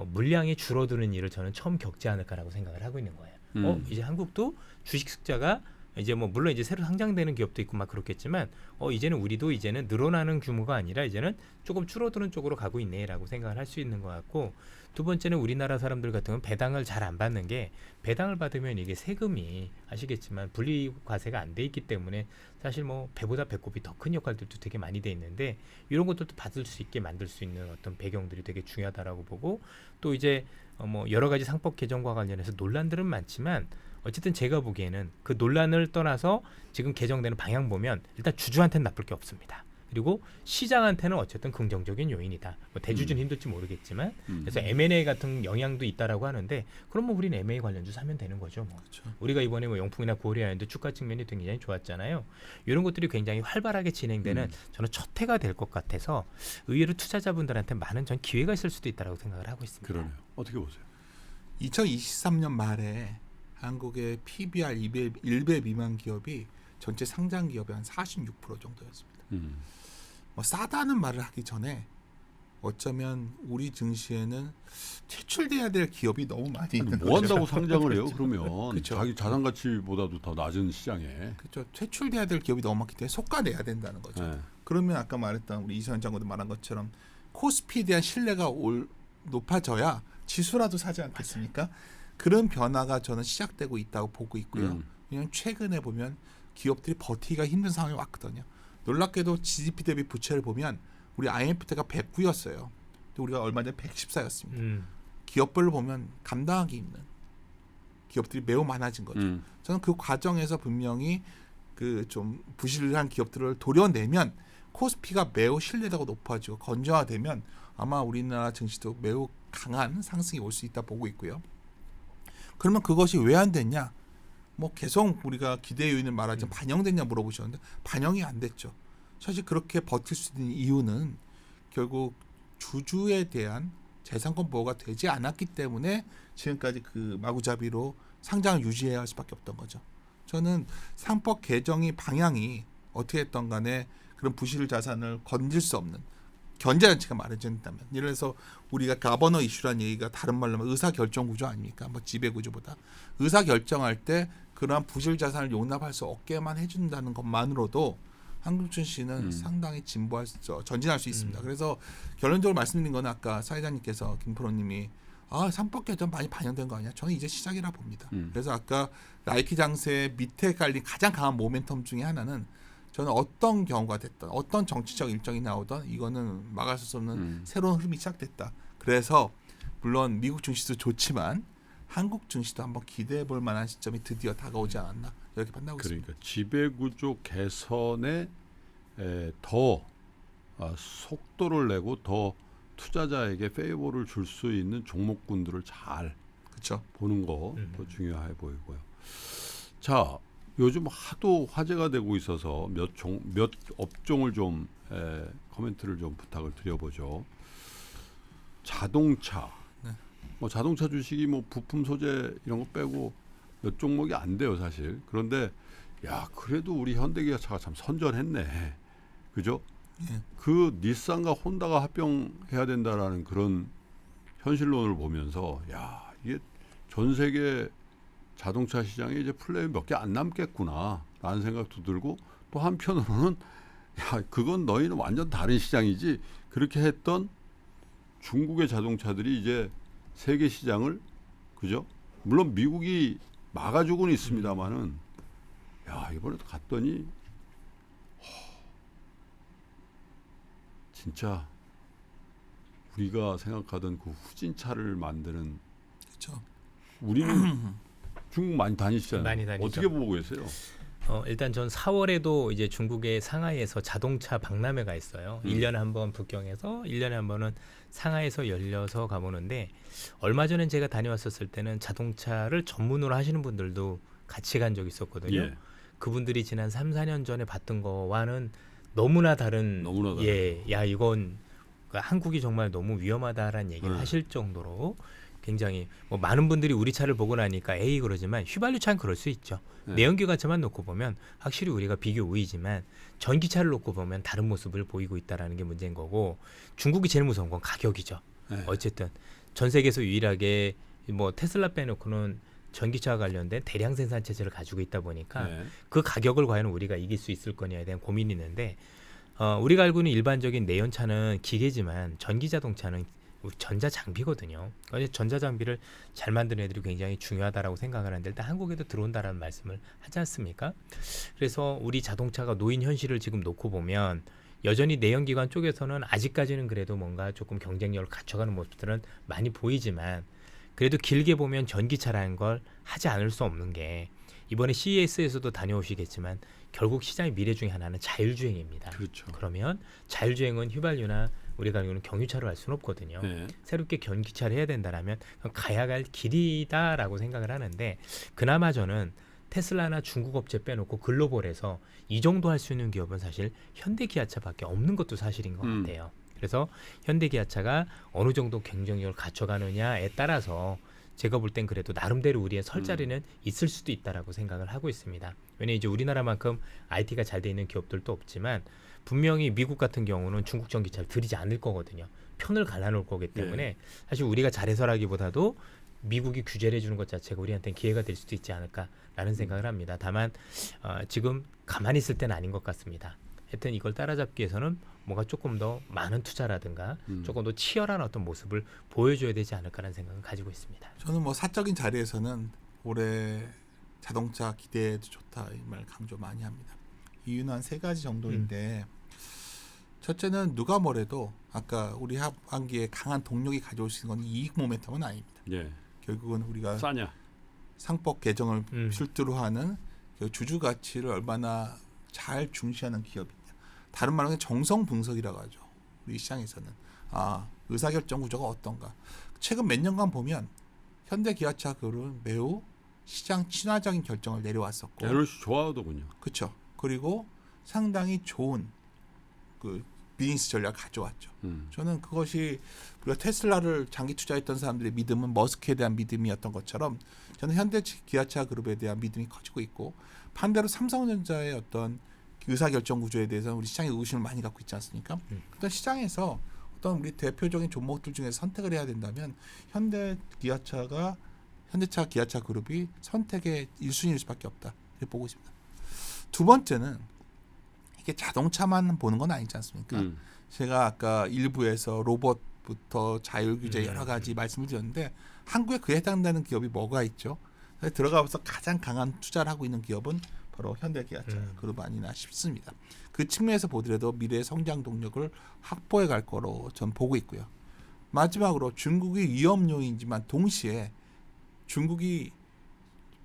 물량이 줄어드는 일을 저는 처음 겪지 않을까라고 생각을 하고 있는 거예요. 이제 한국도 주식 숫자가 이제 뭐 물론 이제 새로 상장되는 기업도 있고 막 그렇겠지만 이제는 우리도 이제는 늘어나는 규모가 아니라 이제는 조금 줄어드는 쪽으로 가고 있네라고 생각을 할 수 있는 것 같고 두 번째는 우리나라 사람들 같은 경우는 배당을 잘 안 받는 게 배당을 받으면 이게 세금이 아시겠지만 분리과세가 안 돼 있기 때문에 사실 뭐 배보다 배꼽이 더 큰 역할들도 되게 많이 돼 있는데 이런 것들도 받을 수 있게 만들 수 있는 어떤 배경들이 되게 중요하다라고 보고 또 이제 뭐 여러 가지 상법 개정과 관련해서 논란들은 많지만 어쨌든 제가 보기에는 그 논란을 떠나서 지금 개정되는 방향 보면 일단 주주한테는 나쁠 게 없습니다. 그리고 시장한테는 어쨌든 긍정적인 요인이다. 뭐 대주주는 힘들지 모르겠지만 그래서 M&A 같은 영향도 있다라고 하는데 그럼 뭐 우리는 M&A 관련주 사면 되는 거죠. 뭐. 그렇죠. 우리가 이번에 뭐 영풍이나 고려하는데 주가 측면이 굉장히 좋았잖아요. 이런 것들이 굉장히 활발하게 진행되는 저는 첫 해가 될 것 같아서 의외로 투자자분들한테 많은 전 기회가 있을 수도 있다라고 생각을 하고 있습니다. 그러네요. 어떻게 보세요? 2023년 말에 한국의 PBR 1배 미만 기업이 전체 상장 기업의 한 46% 정도였습니다. 뭐 싸다는 말을 하기 전에 어쩌면 우리 증시에는 퇴출돼야 될 기업이 너무 많이 있는 뭐 거죠. 한다고 상장을 해요? 그러면 그쵸. 자기 자산 가치보다도 더 낮은 시장에. 그렇죠. 퇴출돼야 될 기업이 너무 많기 때문에 속가내야 된다는 거죠. 네. 그러면 아까 말했던 우리 이선현 장관도 말한 것처럼 코스피에 대한 신뢰가 높아져야 지수라도 사지 않겠습니까? 그런 변화가 저는 시작되고 있다고 보고 있고요. 왜냐하면 최근에 보면 기업들이 버티기가 힘든 상황이 왔거든요. 놀랍게도 GDP 대비 부채를 보면 우리 IMF 때가 109였어요. 우리가 얼마 전에 114였습니다. 기업별로 보면 감당하기 힘든 기업들이 매우 많아진 거죠. 저는 그 과정에서 분명히 그 좀 부실한 기업들을 도려내면 코스피가 매우 신뢰도가 높아지고 건조화되면 아마 우리나라 증시도 매우 강한 상승이 올 수 있다 보고 있고요. 그러면 그것이 왜 안 됐냐? 뭐 계속 우리가 기대 요인을 말하자면 반영됐냐 물어보셨는데 반영이 안 됐죠. 사실 그렇게 버틸 수 있는 이유는 결국 주주에 대한 재산권 보호가 되지 않았기 때문에 지금까지 그 마구잡이로 상장을 유지해야 할 수밖에 없던 거죠. 저는 상법 개정이 방향이 어떻게 했던 간에 그런 부실 자산을 건질 수 없는 견제장치가 마련된다면, 예를 들어서 우리가 가버너 이슈란 얘기가 다른 말로 하면 의사결정 구조 아닙니까? 뭐 지배 구조보다 의사결정할 때 그러한 부실 자산을 용납할 수 없게만 해준다는 것만으로도 한국 증시는 상당히 전진할 수 있습니다. 그래서 결론적으로 말씀드린 건 아까 사회자님께서 김프로님이 상법 개정 많이 반영된 거 아니야? 저는 이제 시작이라 봅니다. 그래서 아까 나이키 장세 밑에 깔린 가장 강한 모멘텀 중에 하나는 저는 어떤 경우가 됐던 어떤 정치적 일정이 나오던 이거는 막을 수 없는 새로운 흐름이 시작됐다. 그래서 물론 미국 증시도 좋지만 한국 증시도 한번 기대해 볼 만한 시점이 드디어 다가오지 않았나 이렇게 판단하고 있습니다. 그러니까 지배구조 개선에 더 속도를 내고 더 투자자에게 페이버를 줄 수 있는 종목군들을 잘 그렇죠. 보는 것도 중요해 보이고요. 자, 요즘 하도 화제가 되고 있어서 몇 업종을 좀 코멘트를 좀 부탁을 드려보죠. 자동차, 네. 뭐 자동차 주식이 뭐 부품 소재 이런 거 빼고 몇 종목이 안 돼요 사실. 그런데 야 그래도 우리 현대기아차가 참 선전했네, 그죠? 예. 그 닛산과 혼다가 합병해야 된다라는 그런 현실론을 보면서 야 이게 전 세계 자동차 시장에 이제 플레이 몇 개 안 남겠구나라는 생각도 들고 또 한편으로는 야 그건 너희는 완전 다른 시장이지 그렇게 했던 중국의 자동차들이 이제 세계 시장을 그죠? 물론 미국이 막아주고는 있습니다만은 야 이번에도 갔더니 진짜 우리가 생각하던 그 후진차를 만드는 그렇죠. 우리는 중국 많이 다니시잖아요. 많이 다니죠. 어떻게 보고 계세요? 일단 전 4월에도 이제 중국의 상하이에서 자동차 박람회가 있어요. 1년에 한 번 북경에서 1년에 한 번은 상하이에서 열려서 가보는데 얼마 전에 제가 다녀왔었을 때는 자동차를 전문으로 하시는 분들도 같이 간 적이 있었거든요. 예. 그분들이 지난 3, 4년 전에 봤던 거와는 너무나 다른 너무나 다른 예, 야 이건 그러니까 한국이 정말 너무 위험하다라는 얘기를 하실 정도로 굉장히 뭐 많은 분들이 우리 차를 보고 나니까 에이 그러지만 휘발유차는 그럴 수 있죠. 네. 내연기관차만 놓고 보면 확실히 우리가 비교 우위지만 전기차를 놓고 보면 다른 모습을 보이고 있다라는 게 문제인 거고 중국이 제일 무서운 건 가격이죠. 네. 어쨌든 전 세계에서 유일하게 뭐 테슬라 빼놓고는 전기차와 관련된 대량 생산 체제를 가지고 있다 보니까 네. 그 가격을 과연 우리가 이길 수 있을 거냐에 대한 고민이 있는데 우리가 알고 있는 일반적인 내연차는 기계지만 전기 자동차는 전자 장비거든요. 전자 장비를 잘 만드는 애들이 굉장히 중요하다라고 생각을 하는데 일단 한국에도 들어온다라는 말씀을 하지 않습니까? 그래서 우리 자동차가 놓인 현실을 지금 놓고 보면 여전히 내연기관 쪽에서는 아직까지는 그래도 뭔가 조금 경쟁력을 갖춰가는 모습들은 많이 보이지만 그래도 길게 보면 전기차라는 걸 하지 않을 수 없는 게 이번에 CES에서도 다녀오시겠지만 결국 시장의 미래 중에 하나는 자율주행입니다. 그렇죠. 그러면 자율주행은 휘발유나 우리가 알고는 경유차로 할 수는 없거든요. 네. 새롭게 전기차를 해야 된다라면 가야 갈 길이다라고 생각을 하는데 그나마 저는 테슬라나 중국 업체 빼놓고 글로벌에서 이 정도 할 수 있는 기업은 사실 현대기아차밖에 없는 것도 사실인 것 같아요. 그래서 현대기아차가 어느 정도 경쟁력을 갖춰가느냐에 따라서 제가 볼 땐 그래도 나름대로 우리의 설 자리는 있을 수도 있다라고 생각을 하고 있습니다. 왜냐면 이제 우리나라만큼 IT가 잘 돼 있는 기업들도 없지만 분명히 미국 같은 경우는 중국 전기차를 들이지 않을 거거든요. 편을 갈라놓을 거기 때문에 사실 우리가 잘해서라기보다도 미국이 규제를 해주는 것 자체가 우리한테는 기회가 될 수도 있지 않을까라는 생각을 합니다. 다만 지금 가만히 있을 때는 아닌 것 같습니다. 하여튼 이걸 따라잡기 위해서는 뭔가 조금 더 많은 투자라든가 조금 더 치열한 어떤 모습을 보여줘야 되지 않을까라는 생각을 가지고 있습니다. 저는 뭐 사적인 자리에서는 올해 자동차 기대도 좋다 이 말 강조 많이 합니다. 이유는 한 3가지 정도인데 첫째는 누가 뭐래도 아까 우리 하반기에 강한 동력이 가져올 수 있는 건 이익 모멘텀은 아닙니다. 예. 결국은 우리가 싸냐? 상법 개정을 필두로 하는 그 주주 가치를 얼마나 잘 중시하는 기업이냐. 다른 말로 정성 분석이라고 하죠. 우리 시장에서는 의사결정 구조가 어떤가. 최근 몇 년간 보면 현대기아차 그룹은 매우 시장 친화적인 결정을 내려왔었고, 밸런스 좋아하더군요. 그렇죠. 그리고 상당히 좋은 그 비즈니스 전략을 가져왔죠. 저는 그것이 우리가 테슬라를 장기 투자했던 사람들의 믿음은 머스크에 대한 믿음이었던 것처럼 저는 현대기아차 그룹에 대한 믿음이 커지고 있고 반대로 삼성전자의 어떤 의사결정 구조에 대해서는 우리 시장에 의구심을 많이 갖고 있지 않습니까? 일단 시장에서 어떤 우리 대표적인 종목들 중에서 선택을 해야 된다면 현대차 기아차 그룹이 선택의 1순위일 수밖에 없다. 이렇게 보고 있습니다. 두 번째는 이게 자동차만 보는 건 아니지 않습니까? 제가 아까 일부에서 로봇부터 자율규제 여러 가지 말씀을 드렸는데 한국에 그에 해당되는 기업이 뭐가 있죠? 들어가서 가장 강한 투자를 하고 있는 기업은 바로 현대기아차 그룹 아니나 싶습니다. 그 측면에서 보더라도 미래의 성장 동력을 확보해 갈 거로 전 보고 있고요. 마지막으로 중국이 위험 요인이지만 동시에 중국이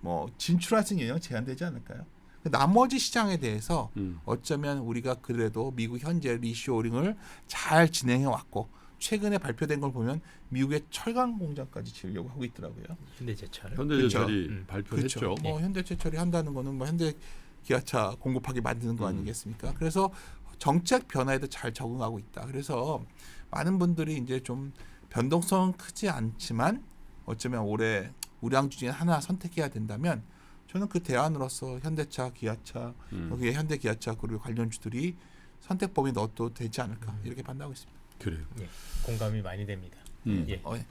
뭐 진출할 수 있는 영역 제한되지 않을까요? 나머지 시장에 대해서 어쩌면 우리가 그래도 미국 현재 리쇼어링을 잘 진행해 왔고 최근에 발표된 걸 보면 미국의 철강 공장까지 지으려고 하고 있더라고요. 현대제철. 현대제철이 그렇죠. 발표했죠. 그렇죠. 뭐 현대제철이 한다는 거는 뭐 현대 기아차 공급하게 만드는 거 아니겠습니까? 그래서 정책 변화에도 잘 적응하고 있다. 그래서 많은 분들이 이제 좀 변동성은 크지 않지만 어쩌면 올해 우량주 중에 하나 선택해야 된다면 저는 그 대안으로서 현대차, 기아차, 여기에 현대 기아차 그리고 관련주들이 선택 범위에 넣어도 되지 않을까 이렇게 판단하고 있습니다. 그래요. 예, 공감이 많이 됩니다. 예. 예.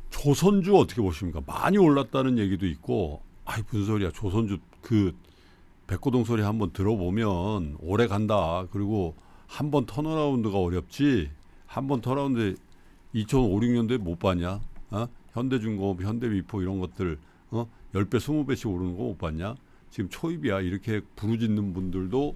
조선주 어떻게 보십니까? 많이 올랐다는 얘기도 있고, 아이 무슨 소리야? 조선주 그 백고동 소리 한번 들어보면 오래 간다. 그리고 한 번 턴어라운드가 어렵지. 한 번 턴어라운드 2005, 6년도에 못 봤냐? 현대중공업, 현대미포 이런 것들 10배, 20배씩 오르는 거 못 봤냐? 지금 초입이야. 이렇게 부르짖는 분들도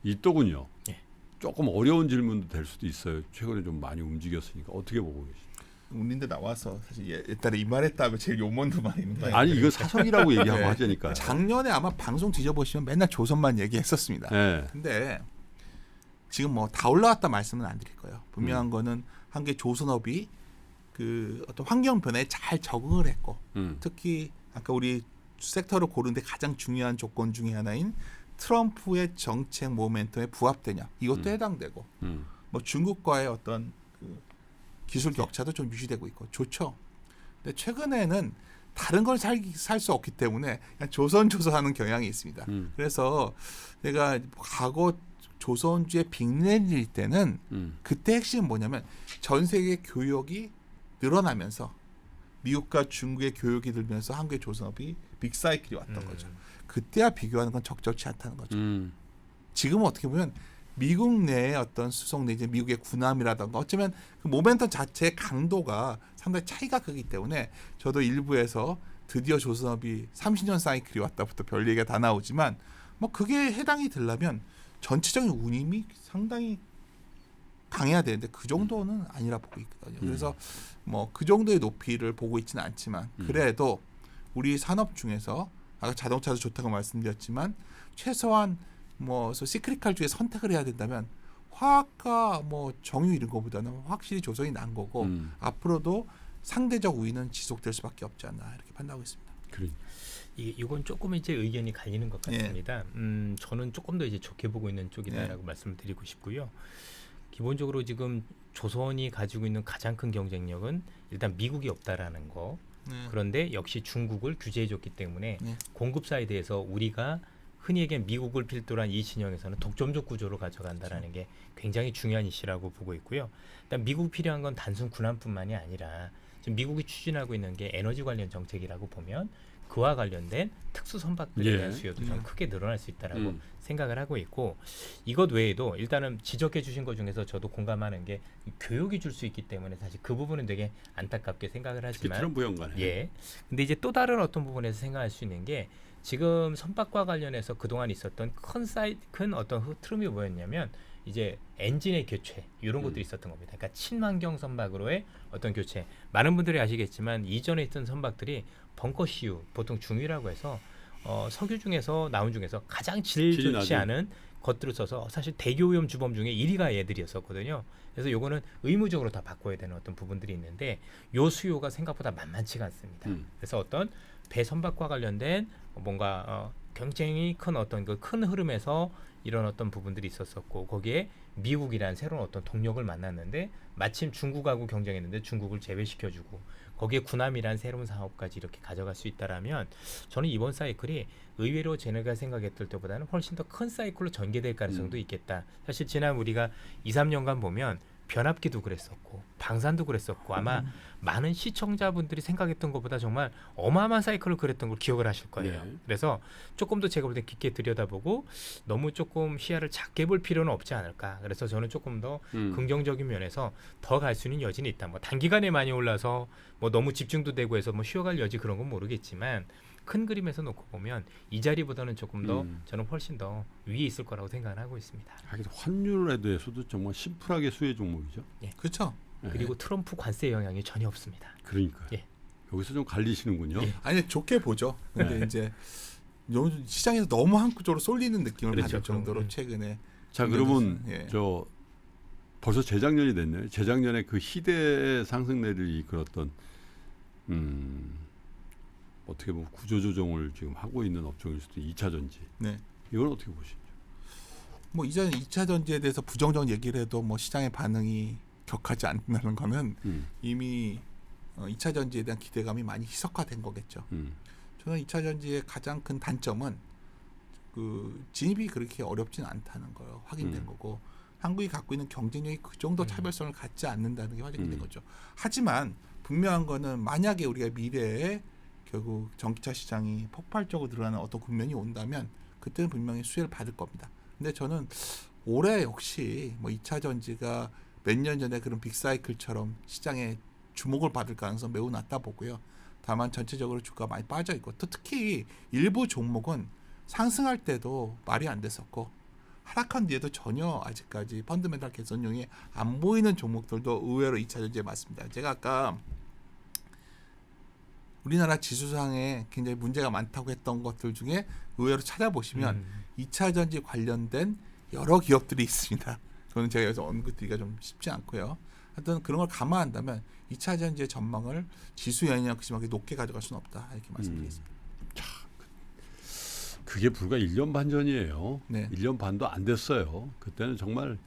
있더군요. 예. 조금 어려운 질문도 될 수도 있어요. 최근에 좀 많이 움직였으니까 어떻게 보고 계십니까? 운인데 나와서 사실 옛날에 이 말했다면 제일 욕먹는 말인 거예요. 아니 이거 사석이라고 얘기하고 네. 하자니까요. 작년에 아마 방송 뒤져보시면 맨날 조선만 얘기했었습니다. 네. 근데 지금 뭐 다 올라왔다 말씀은 안 드릴 거예요. 분명한 거는 한개 조선업이 그 어떤 환경 변화에 잘 적응을 했고 특히 아까 우리 섹터를 고르는데 가장 중요한 조건 중에 하나인 트럼프의 정책 모멘텀에 부합되냐 이것도 해당되고 뭐 중국과의 어떤 그 기술 격차도 좀 유지되고 있고 좋죠. 근데 최근에는 다른 걸 살 수 없기 때문에 그냥 조선하는 경향이 있습니다. 그래서 내가 과거 조선주의 빅랜일 때는 그때 핵심은 뭐냐면 전 세계 교역이 늘어나면서 미국과 중국의 교역이 들면서 한국의 조선업이 빅사이클이 왔던 거죠. 그때와 비교하는 건 적절치 않다는 거죠. 지금은 어떻게 보면 미국 내의 어떤 수송 내지 미국의 군함이라든가 어쩌면 그 모멘텀 자체의 강도가 상당히 차이가 크기 때문에 저도 일부에서 드디어 조선업이 30년 사이클이 왔다부터 별 얘기가 다 나오지만 뭐 그게 해당이 되려면 전체적인 운임이 상당히 강해야 되는데 그 정도는 아니라 보고 있거든요. 그래서 뭐 그 정도의 높이를 보고 있지는 않지만 그래도 우리 산업 중에서 아까 자동차도 좋다고 말씀드렸지만 최소한 뭐 시크릿칼 중에 선택을 해야 된다면 화학과 뭐 정유 이런 거보다는 확실히 조선이 난 거고 앞으로도 상대적 우위는 지속될 수밖에 없지 않나 이렇게 판단하고 있습니다. 이건 조금 이제 의견이 갈리는 것 같습니다. 저는 조금 더 이제 좋게 보고 있는 쪽이다라고 말씀을 드리고 싶고요. 기본적으로 지금 조선이 가지고 있는 가장 큰 경쟁력은 일단 미국이 없다라는 거. 그런데 역시 중국을 규제해줬기 때문에 공급 사이드에서 우리가 흔히 얘기한 미국을 필두로 한 이 진영에서는 독점적 구조로 가져간다라는 게 굉장히 중요한 이슈라고 보고 있고요. 일단 미국 필요한 건 단순 군함뿐만이 아니라 지금 미국이 추진하고 있는 게 에너지 관련 정책이라고 보면 그와 관련된 특수 선박들에 대한 수요도 좀 크게 늘어날 수 있다라고 생각을 하고 있고 이것 외에도 일단은 지적해 주신 것 중에서 저도 공감하는 게 교육이 줄 수 있기 때문에 사실 그 부분은 되게 안타깝게 생각을 하지만 트럼프 연관에. 예. 근데 이제 또 다른 어떤 부분에서 생각할 수 있는 게 지금 선박과 관련해서 그동안 있었던 큰 어떤 흐름이 뭐였냐면 이제 엔진의 교체 이런 것들이 있었던 겁니다. 그러니까 친환경 선박으로의 어떤 교체. 많은 분들이 아시겠지만 이전에 있던 선박들이 벙커시유 보통 중유라고 해서 석유 중에서 나온 중에서 가장 질 좋지 나죠. 않은 것들을 써서 사실 대기오염 주범 중에 1위가 얘들이었었거든요. 그래서 요거는 의무적으로 다 바꿔야 되는 어떤 부분들이 있는데 요 수요가 생각보다 만만치가 않습니다. 그래서 어떤 배 선박과 관련된 뭔가 경쟁이 큰 어떤 그 큰 흐름에서 이런 어떤 부분들이 있었었고 거기에 미국이란 새로운 어떤 동력을 만났는데 마침 중국하고 경쟁했는데 중국을 제외시켜주고 거기에 군함이란 새로운 사업까지 이렇게 가져갈 수 있다라면 저는 이번 사이클이 의외로 제가 생각했을 때보다는 훨씬 더 큰 사이클로 전개될 가능성도 있겠다. 사실 지난 우리가 2, 3년간 보면 변압기도 그랬었고 방산도 그랬었고 아마 많은 시청자분들이 생각했던 것보다 정말 어마어마한 사이클을 그랬던 걸 기억을 하실 거예요. 그래서 조금 더 제가 볼 때 깊게 들여다보고 너무 조금 시야를 작게 볼 필요는 없지 않을까. 그래서 저는 조금 더 긍정적인 면에서 더 갈 수 있는 여지는 있다. 뭐 단기간에 많이 올라서 뭐 너무 집중도 되고 해서 뭐 쉬어갈 여지 그런 건 모르겠지만 큰 그림에서 놓고 보면 이 자리보다는 조금 더 저는 훨씬 더 위에 있을 거라고 생각을 하고 있습니다. 하긴 환율에 대해서도 정말 심플하게 수혜 종목이죠. 그렇죠. 그리고 트럼프 관세 영향이 전혀 없습니다. 그러니까요. 예. 여기서 좀 갈리시는군요. 예. 아니 좋게 보죠. 근데 네. 이제 시장에서 너무 한쪽으로 쏠리는 느낌을 그렇죠. 받을 정도로 음. 최근에 자, 그러면 예. 저 벌써 재작년이 됐네요. 재작년에 그 희대 상승세를 이끌었던 어떻게 보면 구조조정을 지금 하고 있는 업종일 수도 2차 전지. 네. 이건 어떻게 보시죠? 뭐 이전 2차 전지에 대해서 부정적 얘기를 해도 뭐 시장의 반응이 격하지 않는다는 거는 이미 2차 전지에 대한 기대감이 많이 희석화된 거겠죠. 저는 2차 전지의 가장 큰 단점은 그 진입이 그렇게 어렵진 않다는 거예요. 확인된 거고 한국이 갖고 있는 경쟁력이 그 정도 차별성을 갖지 않는다는 게 확인된 거죠. 하지만 분명한 거는 만약에 우리가 미래에 결국 전기차 시장이 폭발적으로 늘어나는 어떤 국면이 온다면 그때는 분명히 수혜를 받을 겁니다. 근데 저는 올해 역시 뭐 2차 전지가 몇 년 전에 그런 빅사이클처럼 시장에 주목을 받을 가능성 매우 낮다 보고요. 다만 전체적으로 주가가 많이 빠져 있고 또 특히 일부 종목은 상승할 때도 말이 안 됐었고 하락한 뒤에도 전혀 아직까지 펀드멘탈 개선용이 안 보이는 종목들도 의외로 2차 전지에 맞습니다. 제가 아까 우리나라 지수상에 굉장히 문제가 많다고 했던 것들 중에 의외로 찾아보시면 2차 전지 관련된 여러 기업들이 있습니다. 그거는 제가 여기서 언급드리기가 좀 쉽지 않고요. 하여튼 그런 걸 감안한다면 2차 전지의 전망을 지수 영향력만큼 높게 가져갈 수는 없다. 이렇게 말씀드리겠습니다. 그게 불과 1년 반 전이에요. 네. 1년 반도 안 됐어요. 그때는 정말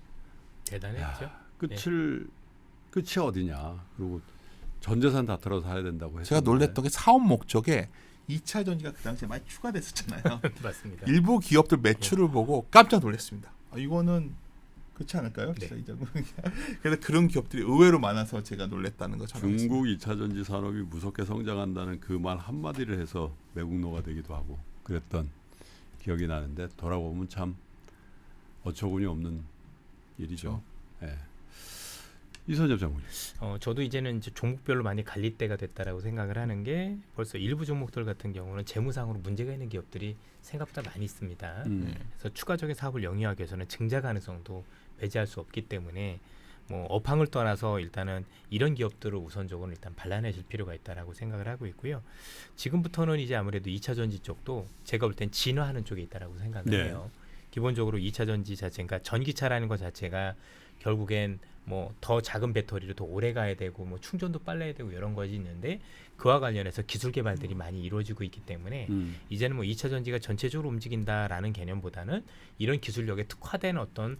대단했죠. 끝이 어디냐. 그리고 전 재산 다 털어서 사야 된다고 했어요. 제가 놀랬던 게 사업 목적에 2차 전지가 그 당시에 많이 추가됐었잖아요. 맞습니다. 일부 기업들 매출을 보고 깜짝 놀랐습니다. 이거는 그렇지 않을까요? 네. 진짜 그래서 그런 기업들이 의외로 많아서 제가 놀랬다는 거 중국 2차 전지 산업이 무섭게 성장한다는 그 말 한마디를 해서 매국노가 되기도 하고 그랬던 기억이 나는데 돌아보면 참 어처구니 없는 일이죠. 예. 이선엽 장군님. 저도 이제는 이제 종목별로 많이 갈릴 때가 됐다라고 생각을 하는 게 벌써 일부 종목들 같은 경우는 재무상으로 문제가 있는 기업들이 생각보다 많이 있습니다. 그래서 추가적인 사업을 영위하기 위해서는 증자 가능성도 배제할 수 없기 때문에 뭐 업황을 떠나서 일단은 이런 기업들을 우선적으로 일단 발라내실 필요가 있다라고 생각을 하고 있고요. 지금부터는 이제 아무래도 2차 전지 쪽도 제가 볼 땐 진화하는 쪽에 있다라고 생각을 네. 해요. 기본적으로 2차 전지 자체, 그러니까 전기차라는 것 자체가 결국엔 뭐 더 작은 배터리로 더 오래 가야 되고 뭐 충전도 빨라야 되고 이런 것이 있는데 그와 관련해서 기술 개발들이 많이 이루어지고 있기 때문에 이제는 뭐 2차 전지가 전체적으로 움직인다라는 개념보다는 이런 기술력에 특화된 어떤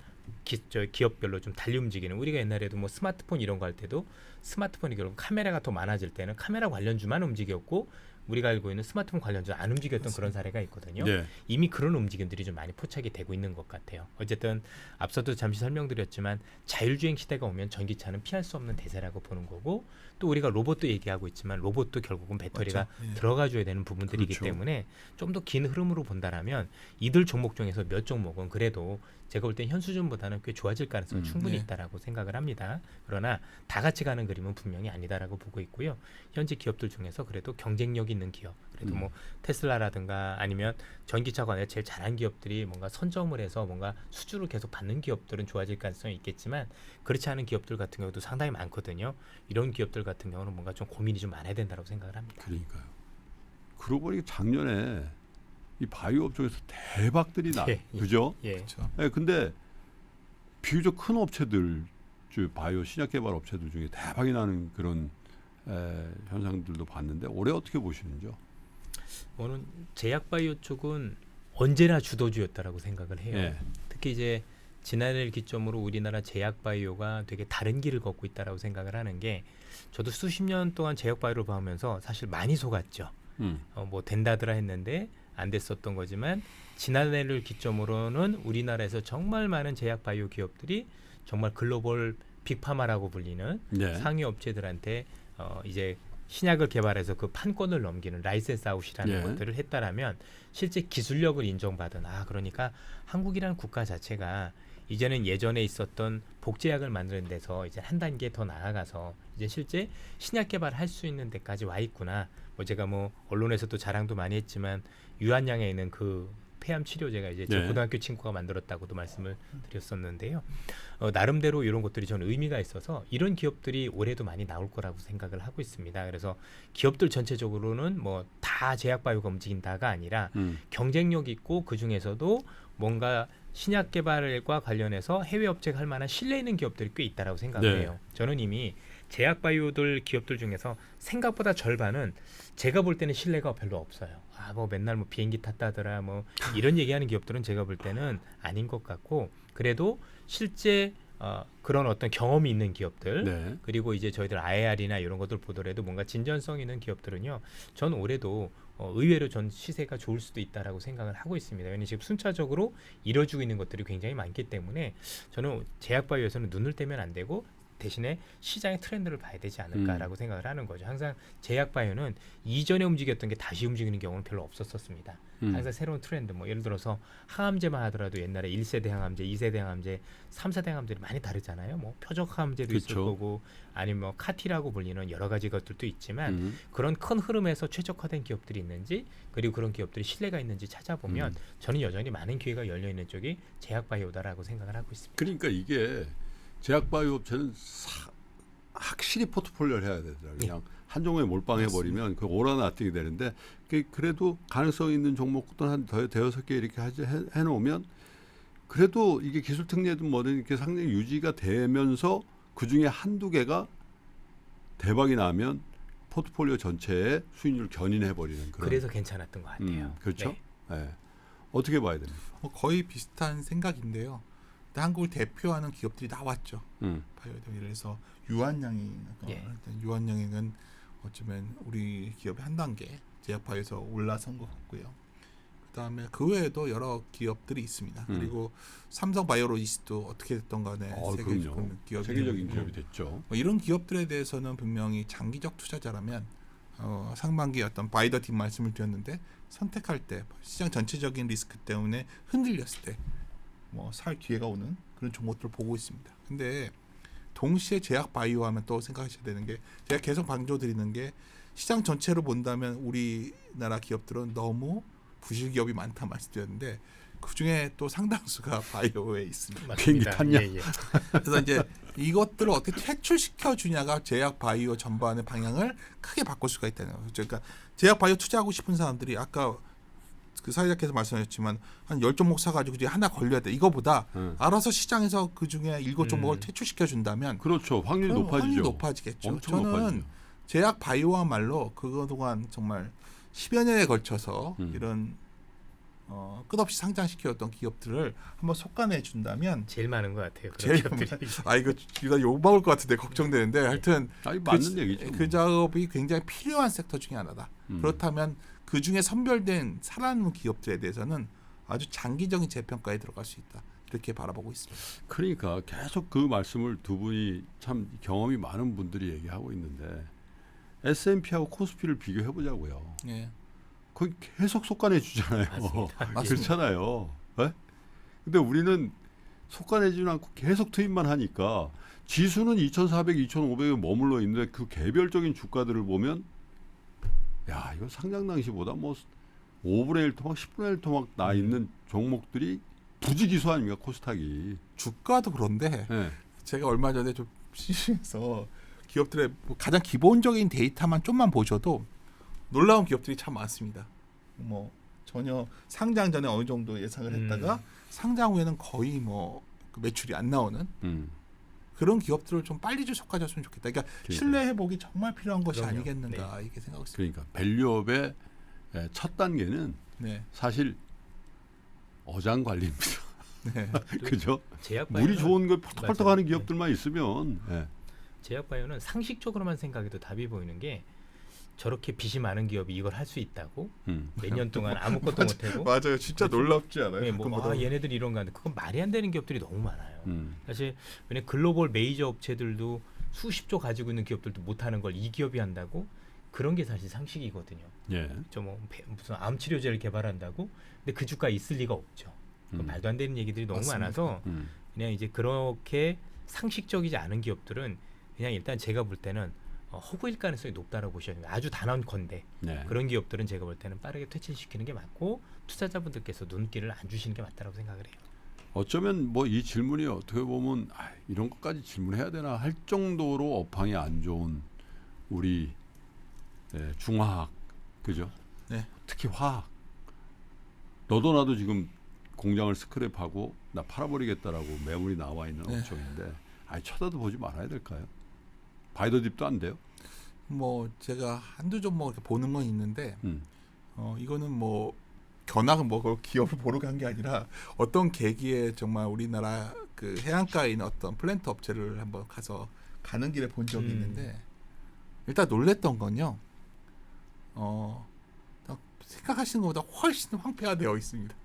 기업별로 좀 달리 움직이는 우리가 옛날에도 뭐 스마트폰 이런 거 할 때도 스마트폰이 결국 카메라가 더 많아질 때는 카메라 관련주만 움직였고 우리가 알고 있는 스마트폰 관련주 안 움직였던 그런 사례가 있거든요. 네. 이미 그런 움직임들이 좀 많이 포착이 되고 있는 것 같아요. 어쨌든 앞서도 잠시 설명드렸지만 자율주행 시대가 오면 전기차는 피할 수 없는 대세라고 보는 거고 또 우리가 로봇도 얘기하고 있지만 로봇도 결국은 배터리가 맞죠. 예. 들어가줘야 되는 부분들이기 그렇죠. 때문에 좀 더 긴 흐름으로 본다라면 이들 종목 중에서 몇 종목은 그래도 제가 볼 땐 현 수준보다는 꽤 좋아질 가능성이 충분히 네. 있다라고 생각을 합니다. 그러나 다 같이 가는 그림은 분명히 아니다라고 보고 있고요. 현재 기업들 중에서 그래도 경쟁력 있는 기업, 그래도 뭐 테슬라라든가 아니면 전기차 관련 제일 잘한 기업들이 뭔가 선점을 해서 뭔가 수주를 계속 받는 기업들은 좋아질 가능성이 있겠지만 그렇지 않은 기업들 같은 경우도 상당히 많거든요. 이런 기업들 같은 경우는 뭔가 좀 고민이 좀 많아야 된다고 생각을 합니다. 그러니까요. 그러고 보니 작년에 이 바이오 업종에서 대박들이 나. 예, 예. 그죠? 예. 그렇죠. 예, 근데 비교적 큰 업체들, 바이오 신약 개발 업체들 중에 대박이 나는 그런 현상들도 봤는데 올해 어떻게 보시는지요? 저는 제약바이오 쪽은 언제나 주도주였다라고 생각을 해요. 예. 특히 이제 지난해를 기점으로 우리나라 제약바이오가 되게 다른 길을 걷고 있다라고 생각을 하는 게 저도 수십 년 동안 제약바이오를 봐오면서 사실 많이 속았죠. 뭐 된다더라 했는데 안 됐었던 거지만 지난해를 기점으로는 우리나라에서 정말 많은 제약바이오 기업들이 정말 글로벌 빅파마라고 불리는 네. 상위 업체들한테 이제 신약을 개발해서 그 판권을 넘기는 라이센스 아웃이라는 예. 것들을 했다라면 실제 기술력을 인정받은 그러니까 한국이라는 국가 자체가 이제는 예전에 있었던 복제약을 만드는 데서 이제 한 단계 더 나아가서 이제 실제 신약 개발할 수 있는 데까지 와 있구나. 뭐 제가 뭐 언론에서도 자랑도 많이 했지만 유한양에 있는 그 폐암 치료제가 이제 제 네. 고등학교 친구가 만들었다고도 말씀을 드렸었는데요. 나름대로 이런 것들이 저는 의미가 있어서 이런 기업들이 올해도 많이 나올 거라고 생각을 하고 있습니다. 그래서 기업들 전체적으로는 뭐 다 제약바이오가 움직인다가 아니라 경쟁력 있고 그 중에서도 뭔가 신약 개발과 관련해서 해외 업체가 할 만한 신뢰 있는 기업들이 꽤 있다라고 생각을 네. 해요. 저는 이미 제약바이오들 기업들 중에서 생각보다 절반은 제가 볼 때는 신뢰가 별로 없어요. 뭐 맨날 뭐 비행기 탔다더라 뭐 이런 얘기하는 기업들은 제가 볼 때는 아닌 것 같고 그래도 실제 그런 어떤 경험이 있는 기업들 네. 그리고 이제 저희들 IR이나 이런 것들 보더라도 뭔가 진전성 있는 기업들은요. 전 올해도 의외로 전 시세가 좋을 수도 있다라고 생각을 하고 있습니다. 왜냐하면 지금 순차적으로 이뤄지고 있는 것들이 굉장히 많기 때문에 저는 제약바이오에서는 눈을 떼면 안 되고 대신에 시장의 트렌드를 봐야 되지 않을까라고 생각을 하는 거죠. 항상 제약바이오는 이전에 움직였던 게 다시 움직이는 경우는 별로 없었습니다. 항상 새로운 트렌드, 뭐 예를 들어서 항암제만 하더라도 옛날에 1세대 항암제, 2세대 항암제, 3세대 항암제들이 많이 다르잖아요. 뭐 표적 항암제도 있을 그쵸. 거고 아니면 뭐 카티라고 불리는 여러 가지 것들도 있지만 그런 큰 흐름에서 최적화된 기업들이 있는지 그리고 그런 기업들이 신뢰가 있는지 찾아보면 저는 여전히 많은 기회가 열려 있는 쪽이 제약바이오다라고 생각을 하고 있습니다. 그러니까 이게 제약바이오 업체는 확실히 포트폴리오를 해야 되더라. 그냥 한 종목에 몰빵해 버리면 그 오라나띵이 되는데 그래도 가능성 있는 종목들 한 대여섯 개 이렇게 해놓으면 그래도 이게 기술 특례든 뭐든 이렇게 상당히 유지가 되면서 그 중에 한두 개가 대박이 나면 포트폴리오 전체의 수익률을 견인해 버리는 그런. 그래서 괜찮았던 것 같아요. 그렇죠. 네. 네. 어떻게 봐야 됩니까? 거의 비슷한 생각인데요. 일단 한국을 대표하는 기업들이 나왔죠. 음. 예를 들어서 유한양행, 예. 유한양행은 어쩌면 우리 기업의 한 단계 제약바이오에서 올라선 것 같고요. 그다음에 그 외에도 여러 기업들이 있습니다. 그리고 삼성바이오로직스도 어떻게 됐던 간에 그럼요. 세계적인 기업이 됐죠. 이런 기업들에 대해서는 분명히 장기적 투자자라면 상반기 어떤 바이더 딥 말씀을 드렸는데 선택할 때 시장 전체적인 리스크 때문에 흔들렸을 때 뭐 살 기회가 오는 그런 종목들을 보고 있습니다. 근데 동시에 제약 바이오 하면 또 생각하셔야 되는 게 제가 계속 강조드리는 게 시장 전체로 본다면 우리나라 기업들은 너무 부실 기업이 많다 말씀드렸는데 그 중에 또 상당수가 바이오에 있습니다. 비행기 탔냐? 예. 그래서 이제 이것들을 어떻게 퇴출시켜 주냐가 제약 바이오 전반의 방향을 크게 바꿀 수가 있다는 거죠. 그러니까 제약 바이오 투자하고 싶은 사람들이 아까 그 사회자께서 말씀하셨지만 한 10종목 사가지고 이제 하나 걸려야 돼. 이거보다 알아서 시장에서 그 중에 7종목을 퇴출시켜 준다면 그렇죠. 확률이 높아지죠. 확률이 높아지겠죠. 엄청 저는 높아지죠. 제약 바이오야말로 그동안 정말 10여 년에 걸쳐서 이런 끝없이 상장시켰던 기업들을 한번 속아내 준다면 제일 많은 것 같아요. 제일 그런 기업들이. 이거 욕 먹을 것 같은데 걱정되는데 하여튼 아니 맞는 얘기죠. 그 작업이 굉장히 필요한 섹터 중에 하나다. 그렇다면 그 중에 선별된 살아남은 기업들에 대해서는 아주 장기적인 재평가에 들어갈 수 있다. 이렇게 바라보고 있습니다. 그러니까 계속 그 말씀을 두 분이 참 경험이 많은 분들이 얘기하고 있는데 S&P하고 코스피를 비교해 보자고요. 예. 거기 계속 속가내 주잖아요. 맞습니다. 그렇잖아요. 네? 근데 우리는 속가내지는 않고 계속 투입만 하니까 지수는 2,400, 2,500에 머물러 있는데 그 개별적인 주가들을 보면 야 이거 상장 당시보다 뭐 5분의 1 토막, 10분의 1 토막 나 있는 종목들이 부지기수 아닙니까 코스닥이. 주가도 그런데 네. 제가 얼마 전에 좀 시중에서 기업들의 뭐 가장 기본적인 데이터만 좀만 보셔도 놀라운 기업들이 참 많습니다. 뭐 전혀 상장 전에 어느 정도 예상을 했다가 상장 후에는 거의 뭐 그 매출이 안 나오는 그런 기업들을 좀 빨리 좀 속아줬으면 좋겠다. 그러니까 신뢰 회복이 정말 필요한 것이 그럼요. 아니겠는가 이렇게 생각하고 있습니다. 그러니까 밸류업의 첫 단계는 네, 사실 어장 관리입니다. 네. 그죠? 제약 물이 바이오는- 좋은 걸 펄떡펄떡 맞아요. 하는 기업들만 있으면 제약 바이오는 상식적으로만 생각해도 답이 보이는 게 저렇게 빚이 많은 기업이 이걸 할 수 있다고 몇 년 동안 아무것도 못하고 맞아요, 진짜 놀랍지 않아요? 네, 뭐 얘네들이 이런가 하는데 그건 말이 안 되는 기업들이 너무 많아요. 사실 왜냐 글로벌 메이저 업체들도 수십조 가지고 있는 기업들도 못하는 걸 이 기업이 한다고 그런 게 사실 상식이거든요. 예. 뭐 무슨 암 치료제를 개발한다고 근데 그 주가 있을 리가 없죠. 말도 안 되는 얘기들이 너무 맞습니다. 많아서 그냥 이제 그렇게 상식적이지 않은 기업들은 그냥 일단 제가 볼 때는 허구일 가능성이 높다고 보셔야 됩니다. 아주 단언컨대 네. 그런 기업들은 제가 볼 때는 빠르게 퇴출시키는 게 맞고 투자자분들께서 눈길을 안 주시는 게 맞다고 생각을 해요. 어쩌면 뭐 이 질문이 어떻게 보면 이런 것까지 질문해야 되나 할 정도로 업황이 안 좋은 우리 중화학 그죠? 네. 특히 화학. 너도 나도 지금 공장을 스크랩하고 나 팔아버리겠다라고 매물이 나와 있는 네. 업종인데 쳐다도 보지 말아야 될까요? 바이더딥도 안 돼요? 뭐 제가 한두 종목 이렇게 보는 건 있는데 음. 이거는 뭐 견학은 뭐 그걸 기업을 보러 간 게 아니라 어떤 계기에 정말 우리나라 그 해안가에 있는 어떤 플랜트 업체를 한번 가서 가는 길에 본 적이 있는데 일단 놀랬던 건요. 생각하시는 것보다 훨씬 황폐화되어 있습니다.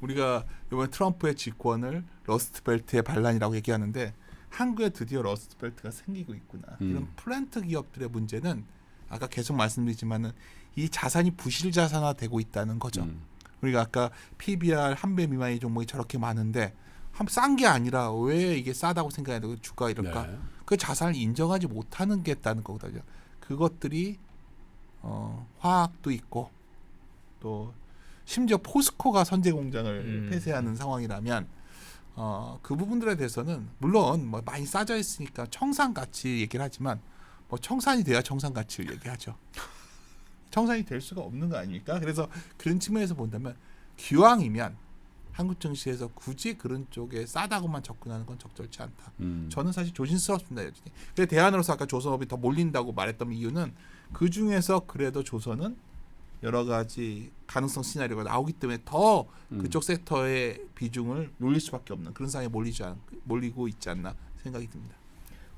우리가 이번 트럼프의 집권을 러스트벨트의 반란이라고 얘기하는데 한국에 드디어 러스트벨트가 생기고 있구나. 이런 플랜트 기업들의 문제는 아까 계속 말씀드리지만은 이 자산이 부실 자산화되고 있다는 거죠. 우리가 아까 PBR 한 배 미만의 종목이 저렇게 많은데 싼 게 아니라 왜 이게 싸다고 생각해야 되고 주가가 이럴까? 네. 그 자산을 인정하지 못하는 게 있다는 거거든요. 그것들이 화학도 있고 또 심지어 포스코가 선제 공장을 폐쇄하는 상황이라면 그 부분들에 대해서는 물론 뭐 많이 싸져 있으니까 청산 가치 얘기를 하지만 뭐 청산이 돼야 청산 가치를 얘기하죠. 청산이 될 수가 없는 거 아닙니까? 그래서 그런 측면에서 본다면 기왕이면 한국 증시에서 굳이 그런 쪽에 싸다고만 접근하는 건 적절치 않다. 저는 사실 조심스럽습니다. 여전히. 그래 대안으로서 아까 조선업이 더 몰린다고 말했던 이유는 그 중에서 그래도 조선은 여러 가지 가능성 시나리오가 나오기 때문에 더 그쪽 섹터의 비중을 놀릴 수밖에 없는 그런 상황에 몰리고 있지 않나 생각이 듭니다.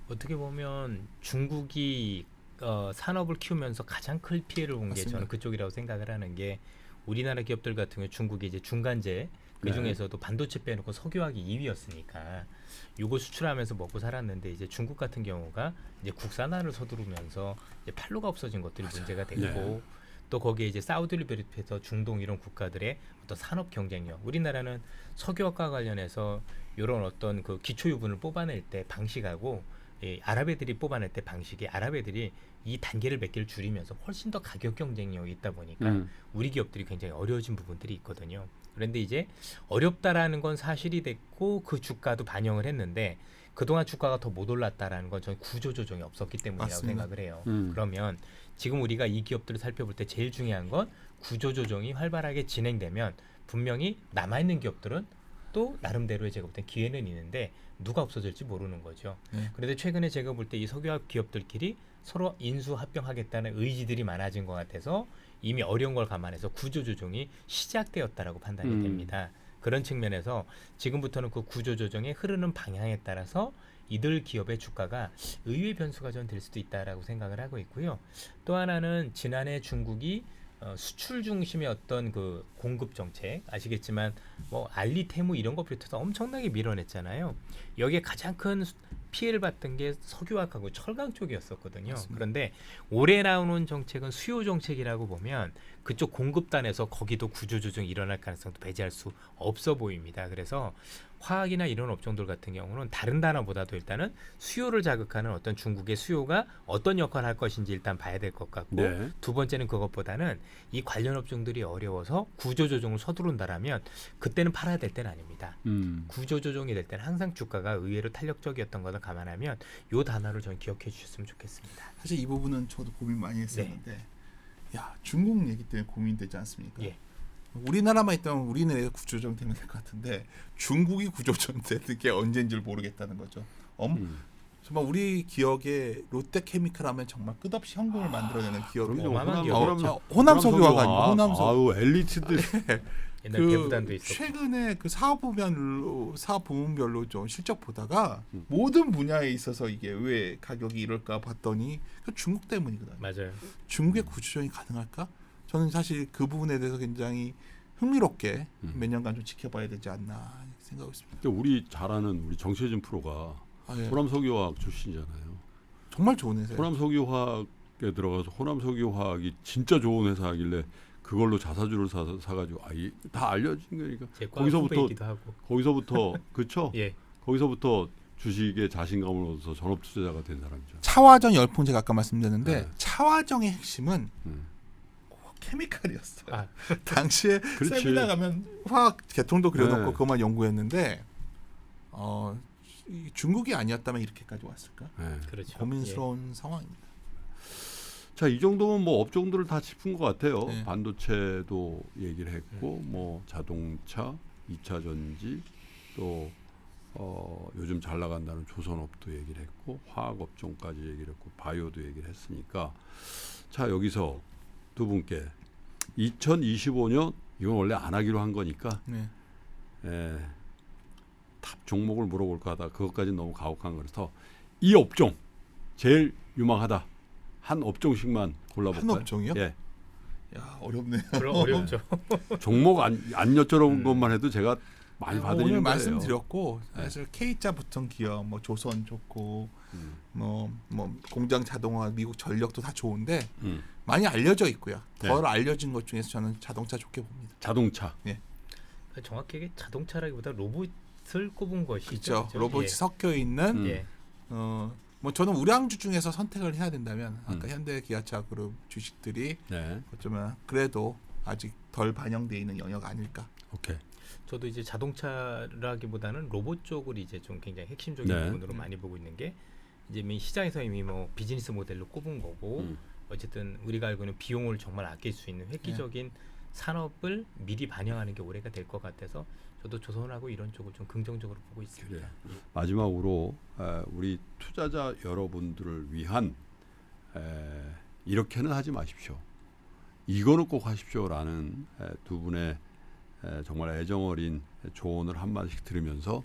어떻게 보면 중국이 산업을 키우면서 가장 큰 피해를 본 게 맞습니다. 저는 그쪽이라고 생각을 하는 게 우리나라 기업들 같은 경우 중국이 이제 중간재 그 중에서도 반도체 빼놓고 석유화학이 2위였으니까 요거 수출하면서 먹고 살았는데 이제 중국 같은 경우가 이제 국산화를 서두르면서 이제 판로가 없어진 것들이 문제가 됐고 네. 또 거기에 이제 사우디를 비롯해서 중동 이런 국가들의 어떤 산업 경쟁력 우리나라는 석유화과 관련해서 이런 어떤 그 기초 유분을 뽑아낼 때 방식하고 아랍애들이 뽑아낼 때 방식이 아랍애들이 이 단계를 몇 개를 줄이면서 훨씬 더 가격 경쟁력이 있다 보니까 우리 기업들이 굉장히 어려워진 부분들이 있거든요. 그런데 이제 어렵다라는 건 사실이 됐고 그 주가도 반영을 했는데 그동안 주가가 더 못 올랐다라는 건 저는 구조조정이 없었기 때문이라고 맞습니다. 생각을 해요. 그러면 지금 우리가 이 기업들을 살펴볼 때 제일 중요한 건 구조조정이 활발하게 진행되면 분명히 남아있는 기업들은 또 나름대로의 제가 볼 때 기회는 있는데 누가 없어질지 모르는 거죠. 그런데 최근에 제가 볼 때 이 석유화학 기업들끼리 서로 인수합병하겠다는 의지들이 많아진 것 같아서 이미 어려운 걸 감안해서 구조조정이 시작되었다라고 판단이 됩니다. 그런 측면에서 지금부터는 그 구조조정의 흐르는 방향에 따라서 이들 기업의 주가가 의외의 변수가 전 될 수도 있다라고 생각을 하고 있고요. 또 하나는 지난해 중국이 수출 중심의 어떤 그 공급 정책 아시겠지만 뭐 알리테무 이런 거 비롯해서 엄청나게 밀어냈잖아요. 여기에 가장 큰 피해를 봤던 게 석유화학하고 철강 쪽이었었거든요. 맞습니다. 그런데 올해 나오는 정책은 수요 정책이라고 보면 그쪽 공급단에서 거기도 구조조정이 일어날 가능성도 배제할 수 없어 보입니다. 그래서 화학이나 이런 업종들 같은 경우는 다른 단어보다도 일단은 수요를 자극하는 어떤 중국의 수요가 어떤 역할을 할 것인지 일단 봐야 될 것 같고 네. 두 번째는 그것보다는 이 관련 업종들이 어려워서 구조조정을 서두른다라면 그때는 팔아야 될 때는 아닙니다. 구조조정이 될 때는 항상 주가가 의외로 탄력적이었던 것을 감안하면 이 단어를 전 기억해 주셨으면 좋겠습니다. 사실 이 부분은 저도 고민 많이 했었는데 야 중국 얘기 때문에 고민되지 않습니까? 예. 우리나라만 있다면 우리나라가 구조조정 되면 될 것 같은데 중국이 구조조정 되는 게 언제인 줄 모르겠다는 거죠. 정말 우리 기억에 롯데케미칼 하면 정말 끝없이 현금을 만들어내는 기업이 그럼요. 어마어마한 기업. 호남석유화가 아니고 호남석. 아우 엘리트들. 옛날 대부단도 있었고 최근에 그 사업 부문별로 좀 실적 보다가 모든 분야에 있어서 이게 왜 가격이 이럴까 봤더니 그 중국 때문이거든요. 맞아요. 중국의 구조조정이 가능할까? 저는 사실 그 부분에 대해서 굉장히 흥미롭게 몇 년간 좀 지켜봐야 되지 않나 생각하고 있습니다. 근데 우리 잘 아는 우리 정세진 프로가 예. 호남석유화학 출신이잖아요. 정말 좋은 회사예요. 호남석유화학에 들어가서 호남석유화학이 진짜 좋은 회사길래 그걸로 자사주를 사가지고 다 알려진 거니까 제 거기서부터 거기서부터 그렇죠. 예. 거기서부터 주식에 자신감을 얻어서 전업 투자자가 된 사람이죠. 차화정 열풍 제가 아까 말씀드렸는데 네. 차화정의 핵심은 음. 케미칼이었어요. 아, 당시에 그렇지. 세미나 가면 화학 계통도 그려놓고 네. 그것만 연구했는데 이 중국이 아니었다면 이렇게까지 왔을까? 네. 그렇죠. 고민스러운 상황입니다. 자, 이 정도면 뭐 업종들을 다 짚은 것 같아요. 네. 반도체도 얘기를 했고, 뭐 자동차, 2차 전지, 또 요즘 잘 나간다는 조선업도 얘기를 했고, 화학 업종까지 얘기를 했고, 바이오도 얘기를 했으니까, 자, 여기서 두 분께 2025년 이건 원래 안 하기로 한 거니까 네. 탑 종목을 물어볼까 하다 그것까지는 너무 가혹한 거라서 이 업종 제일 유망하다 한 업종씩만 골라볼까요? 한 업종이요? 예. 야 어렵네요. 그럼 어렵죠. 종목 안 여쭤본 것만 해도 제가 많이 받으리는 오늘 거예요. 말씀드렸고 네. 사실 K자 붙은 기업 뭐 조선 좋고 음. 뭐 공장 자동화 미국 전력도 다 좋은데 음. 많이 알려져 있고요. 네. 덜 알려진 것 중에서 저는 자동차 좋게 봅니다. 자동차. 정확하게 자동차라기보다 로봇을 꼽은 것이죠. 그렇죠. 그죠? 로봇이 섞여 있는 음. 예. 뭐 저는 우량주 중에서 선택을 해야 된다면 아까 음. 현대 기아차 그룹 주식들이 네. 어쩌면 그래도 아직 덜 반영돼 있는 영역 아닐까. 오케이. 저도 이제 자동차라기보다는 로봇 쪽을 이제 좀 굉장히 핵심적인 네. 부분으로 많이 보고 있는 게 이제 이미 시장에서 이미 뭐 비즈니스 모델로 꼽은 거고 음. 어쨌든 우리가 알고 있는 비용을 정말 아낄 수 있는 획기적인 산업을 미리 반영하는 게 올해가 될 것 같아서 저도 조선하고 이런 쪽을 좀 긍정적으로 보고 있습니다. 그래요. 마지막으로 우리 투자자 여러분들을 위한 이렇게는 하지 마십시오. 이거는 꼭 하십시오라는 두 분의 정말 애정어린 조언을 한마디씩 들으면서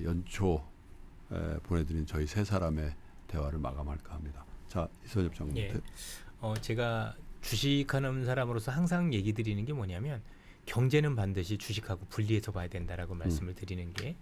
연초 보내드린 저희 세 사람의 대화를 마감할까 합니다. 자, 이선엽 장관부터. 예. 제가 주식하는 사람으로서 항상 얘기 드리는 게 뭐냐면 경제는 반드시 주식하고 분리해서 봐야 된다라고 말씀을 드리는 게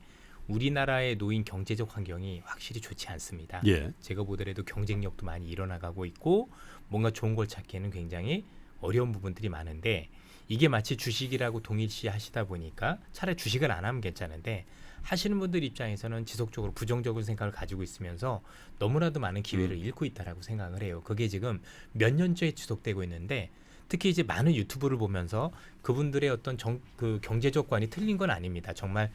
우리나라의 놓인 경제적 환경이 확실히 좋지 않습니다. 예. 제가 보더라도 경쟁력도 많이 일어나가고 있고 뭔가 좋은 걸 찾기에는 굉장히 어려운 부분들이 많은데 이게 마치 주식이라고 동일시 하시다 보니까 차라리 주식을 안 하면 괜찮은데 하시는 분들 입장에서는 지속적으로 부정적인 생각을 가지고 있으면서 너무나도 많은 기회를 잃고 있다라고 생각을 해요. 그게 지금 몇 년째 지속되고 있는데 특히 이제 많은 유튜브를 보면서 그분들의 어떤 그 경제적관이 틀린 건 아닙니다. 정말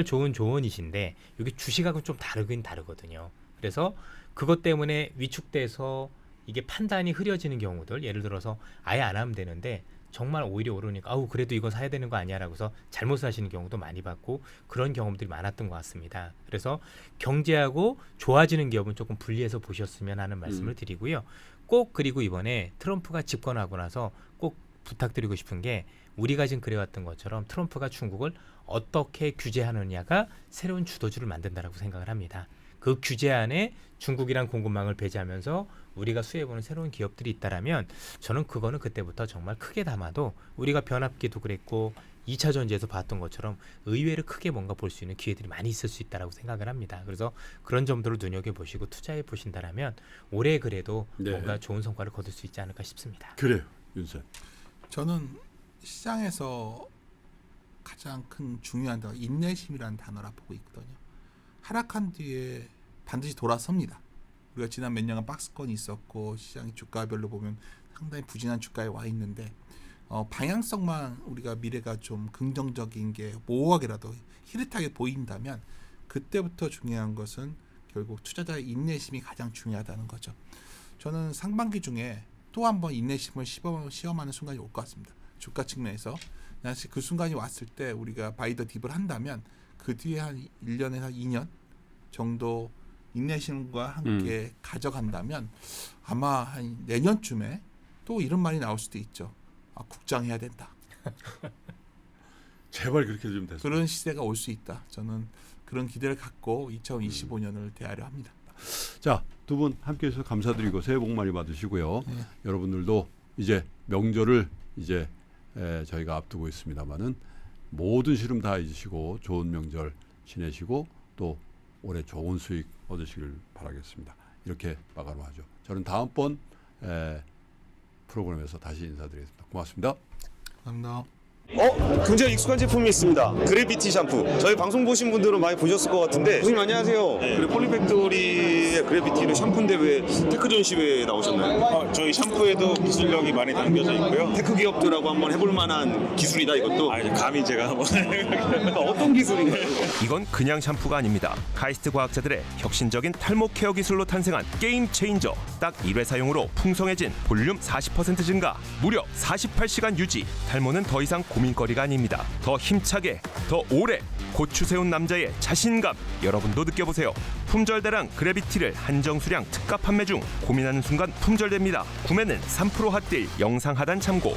좋은 조언이신데 이게 주식하고는 좀 다르긴 다르거든요. 그래서 그것 때문에 위축돼서 이게 판단이 흐려지는 경우들 예를 들어서 아예 안 하면 되는데 정말 오히려 오르니까 아우 그래도 이건 사야 되는 거 아니야라고서 잘못 사시는 경우도 많이 봤고 그런 경험들이 많았던 것 같습니다. 그래서 경제하고 좋아지는 기업은 조금 분리해서 보셨으면 하는 말씀을 드리고요. 꼭 그리고 이번에 트럼프가 집권하고 나서 꼭 부탁드리고 싶은 게 우리가 지금 그래왔던 것처럼 트럼프가 중국을 어떻게 규제하느냐가 새로운 주도주를 만든다라고 생각을 합니다. 그 규제 안에 중국이란 공급망을 배제하면서 우리가 수혜보는 새로운 기업들이 있다라면 저는 그거는 그때부터 정말 크게 담아도 우리가 변압기도 그랬고 2차 전지에서 봤던 것처럼 의외로 크게 뭔가 볼 수 있는 기회들이 많이 있을 수 있다라고 생각을 합니다. 그래서 그런 점들을 눈여겨보시고 투자해 보신다라면 올해 그래도 네. 뭔가 좋은 성과를 거둘 수 있지 않을까 싶습니다. 그래요, 윤선. 저는 시장에서 가장 큰 중요한 단어 인내심이라는 단어라 보고 있거든요. 하락한 뒤에 반드시 돌아섭니다. 우리가 지난 몇 년간 박스권이 있었고 시장이 주가별로 보면 상당히 부진한 주가에 와 있는데 방향성만 우리가 미래가 좀 긍정적인 게 모호하게라도 희릿하게 보인다면 그때부터 중요한 것은 결국 투자자의 인내심이 가장 중요하다는 거죠. 저는 상반기 중에 또 한 번 인내심을 시험하는 순간이 올 것 같습니다. 주가 측면에서 사실 그 순간이 왔을 때 우리가 바이 더 딥을 한다면 그 뒤에 한 1년에서 2년 정도 인내심과 함께 가져간다면 아마 한 내년쯤에 또 이런 말이 나올 수도 있죠. 국장해야 된다. 제발 그렇게 좀 됐으면. 그런 시대가 올 수 있다. 저는 그런 기대를 갖고 2025년을 대하려 합니다. 자, 두 분 함께해 주셔서 감사드리고 새해 복 많이 받으시고요. 네. 여러분들도 이제 명절을 이제 저희가 앞두고 있습니다만은 모든 시름 다 잊으시고 좋은 명절 지내시고 또 올해 좋은 수익 얻으시길 바라겠습니다. 이렇게 마감을 하죠. 저는 다음번 프로그램에서 다시 인사드리겠습니다. 고맙습니다. 감사합니다. 굉장히 익숙한 제품이 있습니다. 그래비티 샴푸. 저희 방송 보신 분들은 많이 보셨을 것 같은데. 교수님 안녕하세요. 네. 그리고 폴리팩토리의 그래비티는 샴푸인데 왜 테크 전시회에 나오셨나요? 저희 샴푸에도 기술력이 많이 담겨져 있고요. 테크 기업들하고 한번 해볼 만한 기술이다 이것도. 감히 제가 한번 어떤 기술인가요? 이건 그냥 샴푸가 아닙니다. 카이스트 과학자들의 혁신적인 탈모 케어 기술로 탄생한 게임 체인저. 딱 1회 사용으로 풍성해진 볼륨 40% 증가, 무려 48시간 유지. 탈모는 더 이상 고민거리가 아닙니다. 더 힘차게, 더 오래 고추 세운 남자의 자신감, 여러분도 느껴보세요. 품절대랑 그래비티를 한정 수량 특가 판매 중. 고민하는 순간 품절됩니다. 구매는 3% 핫딜 영상 하단 참고.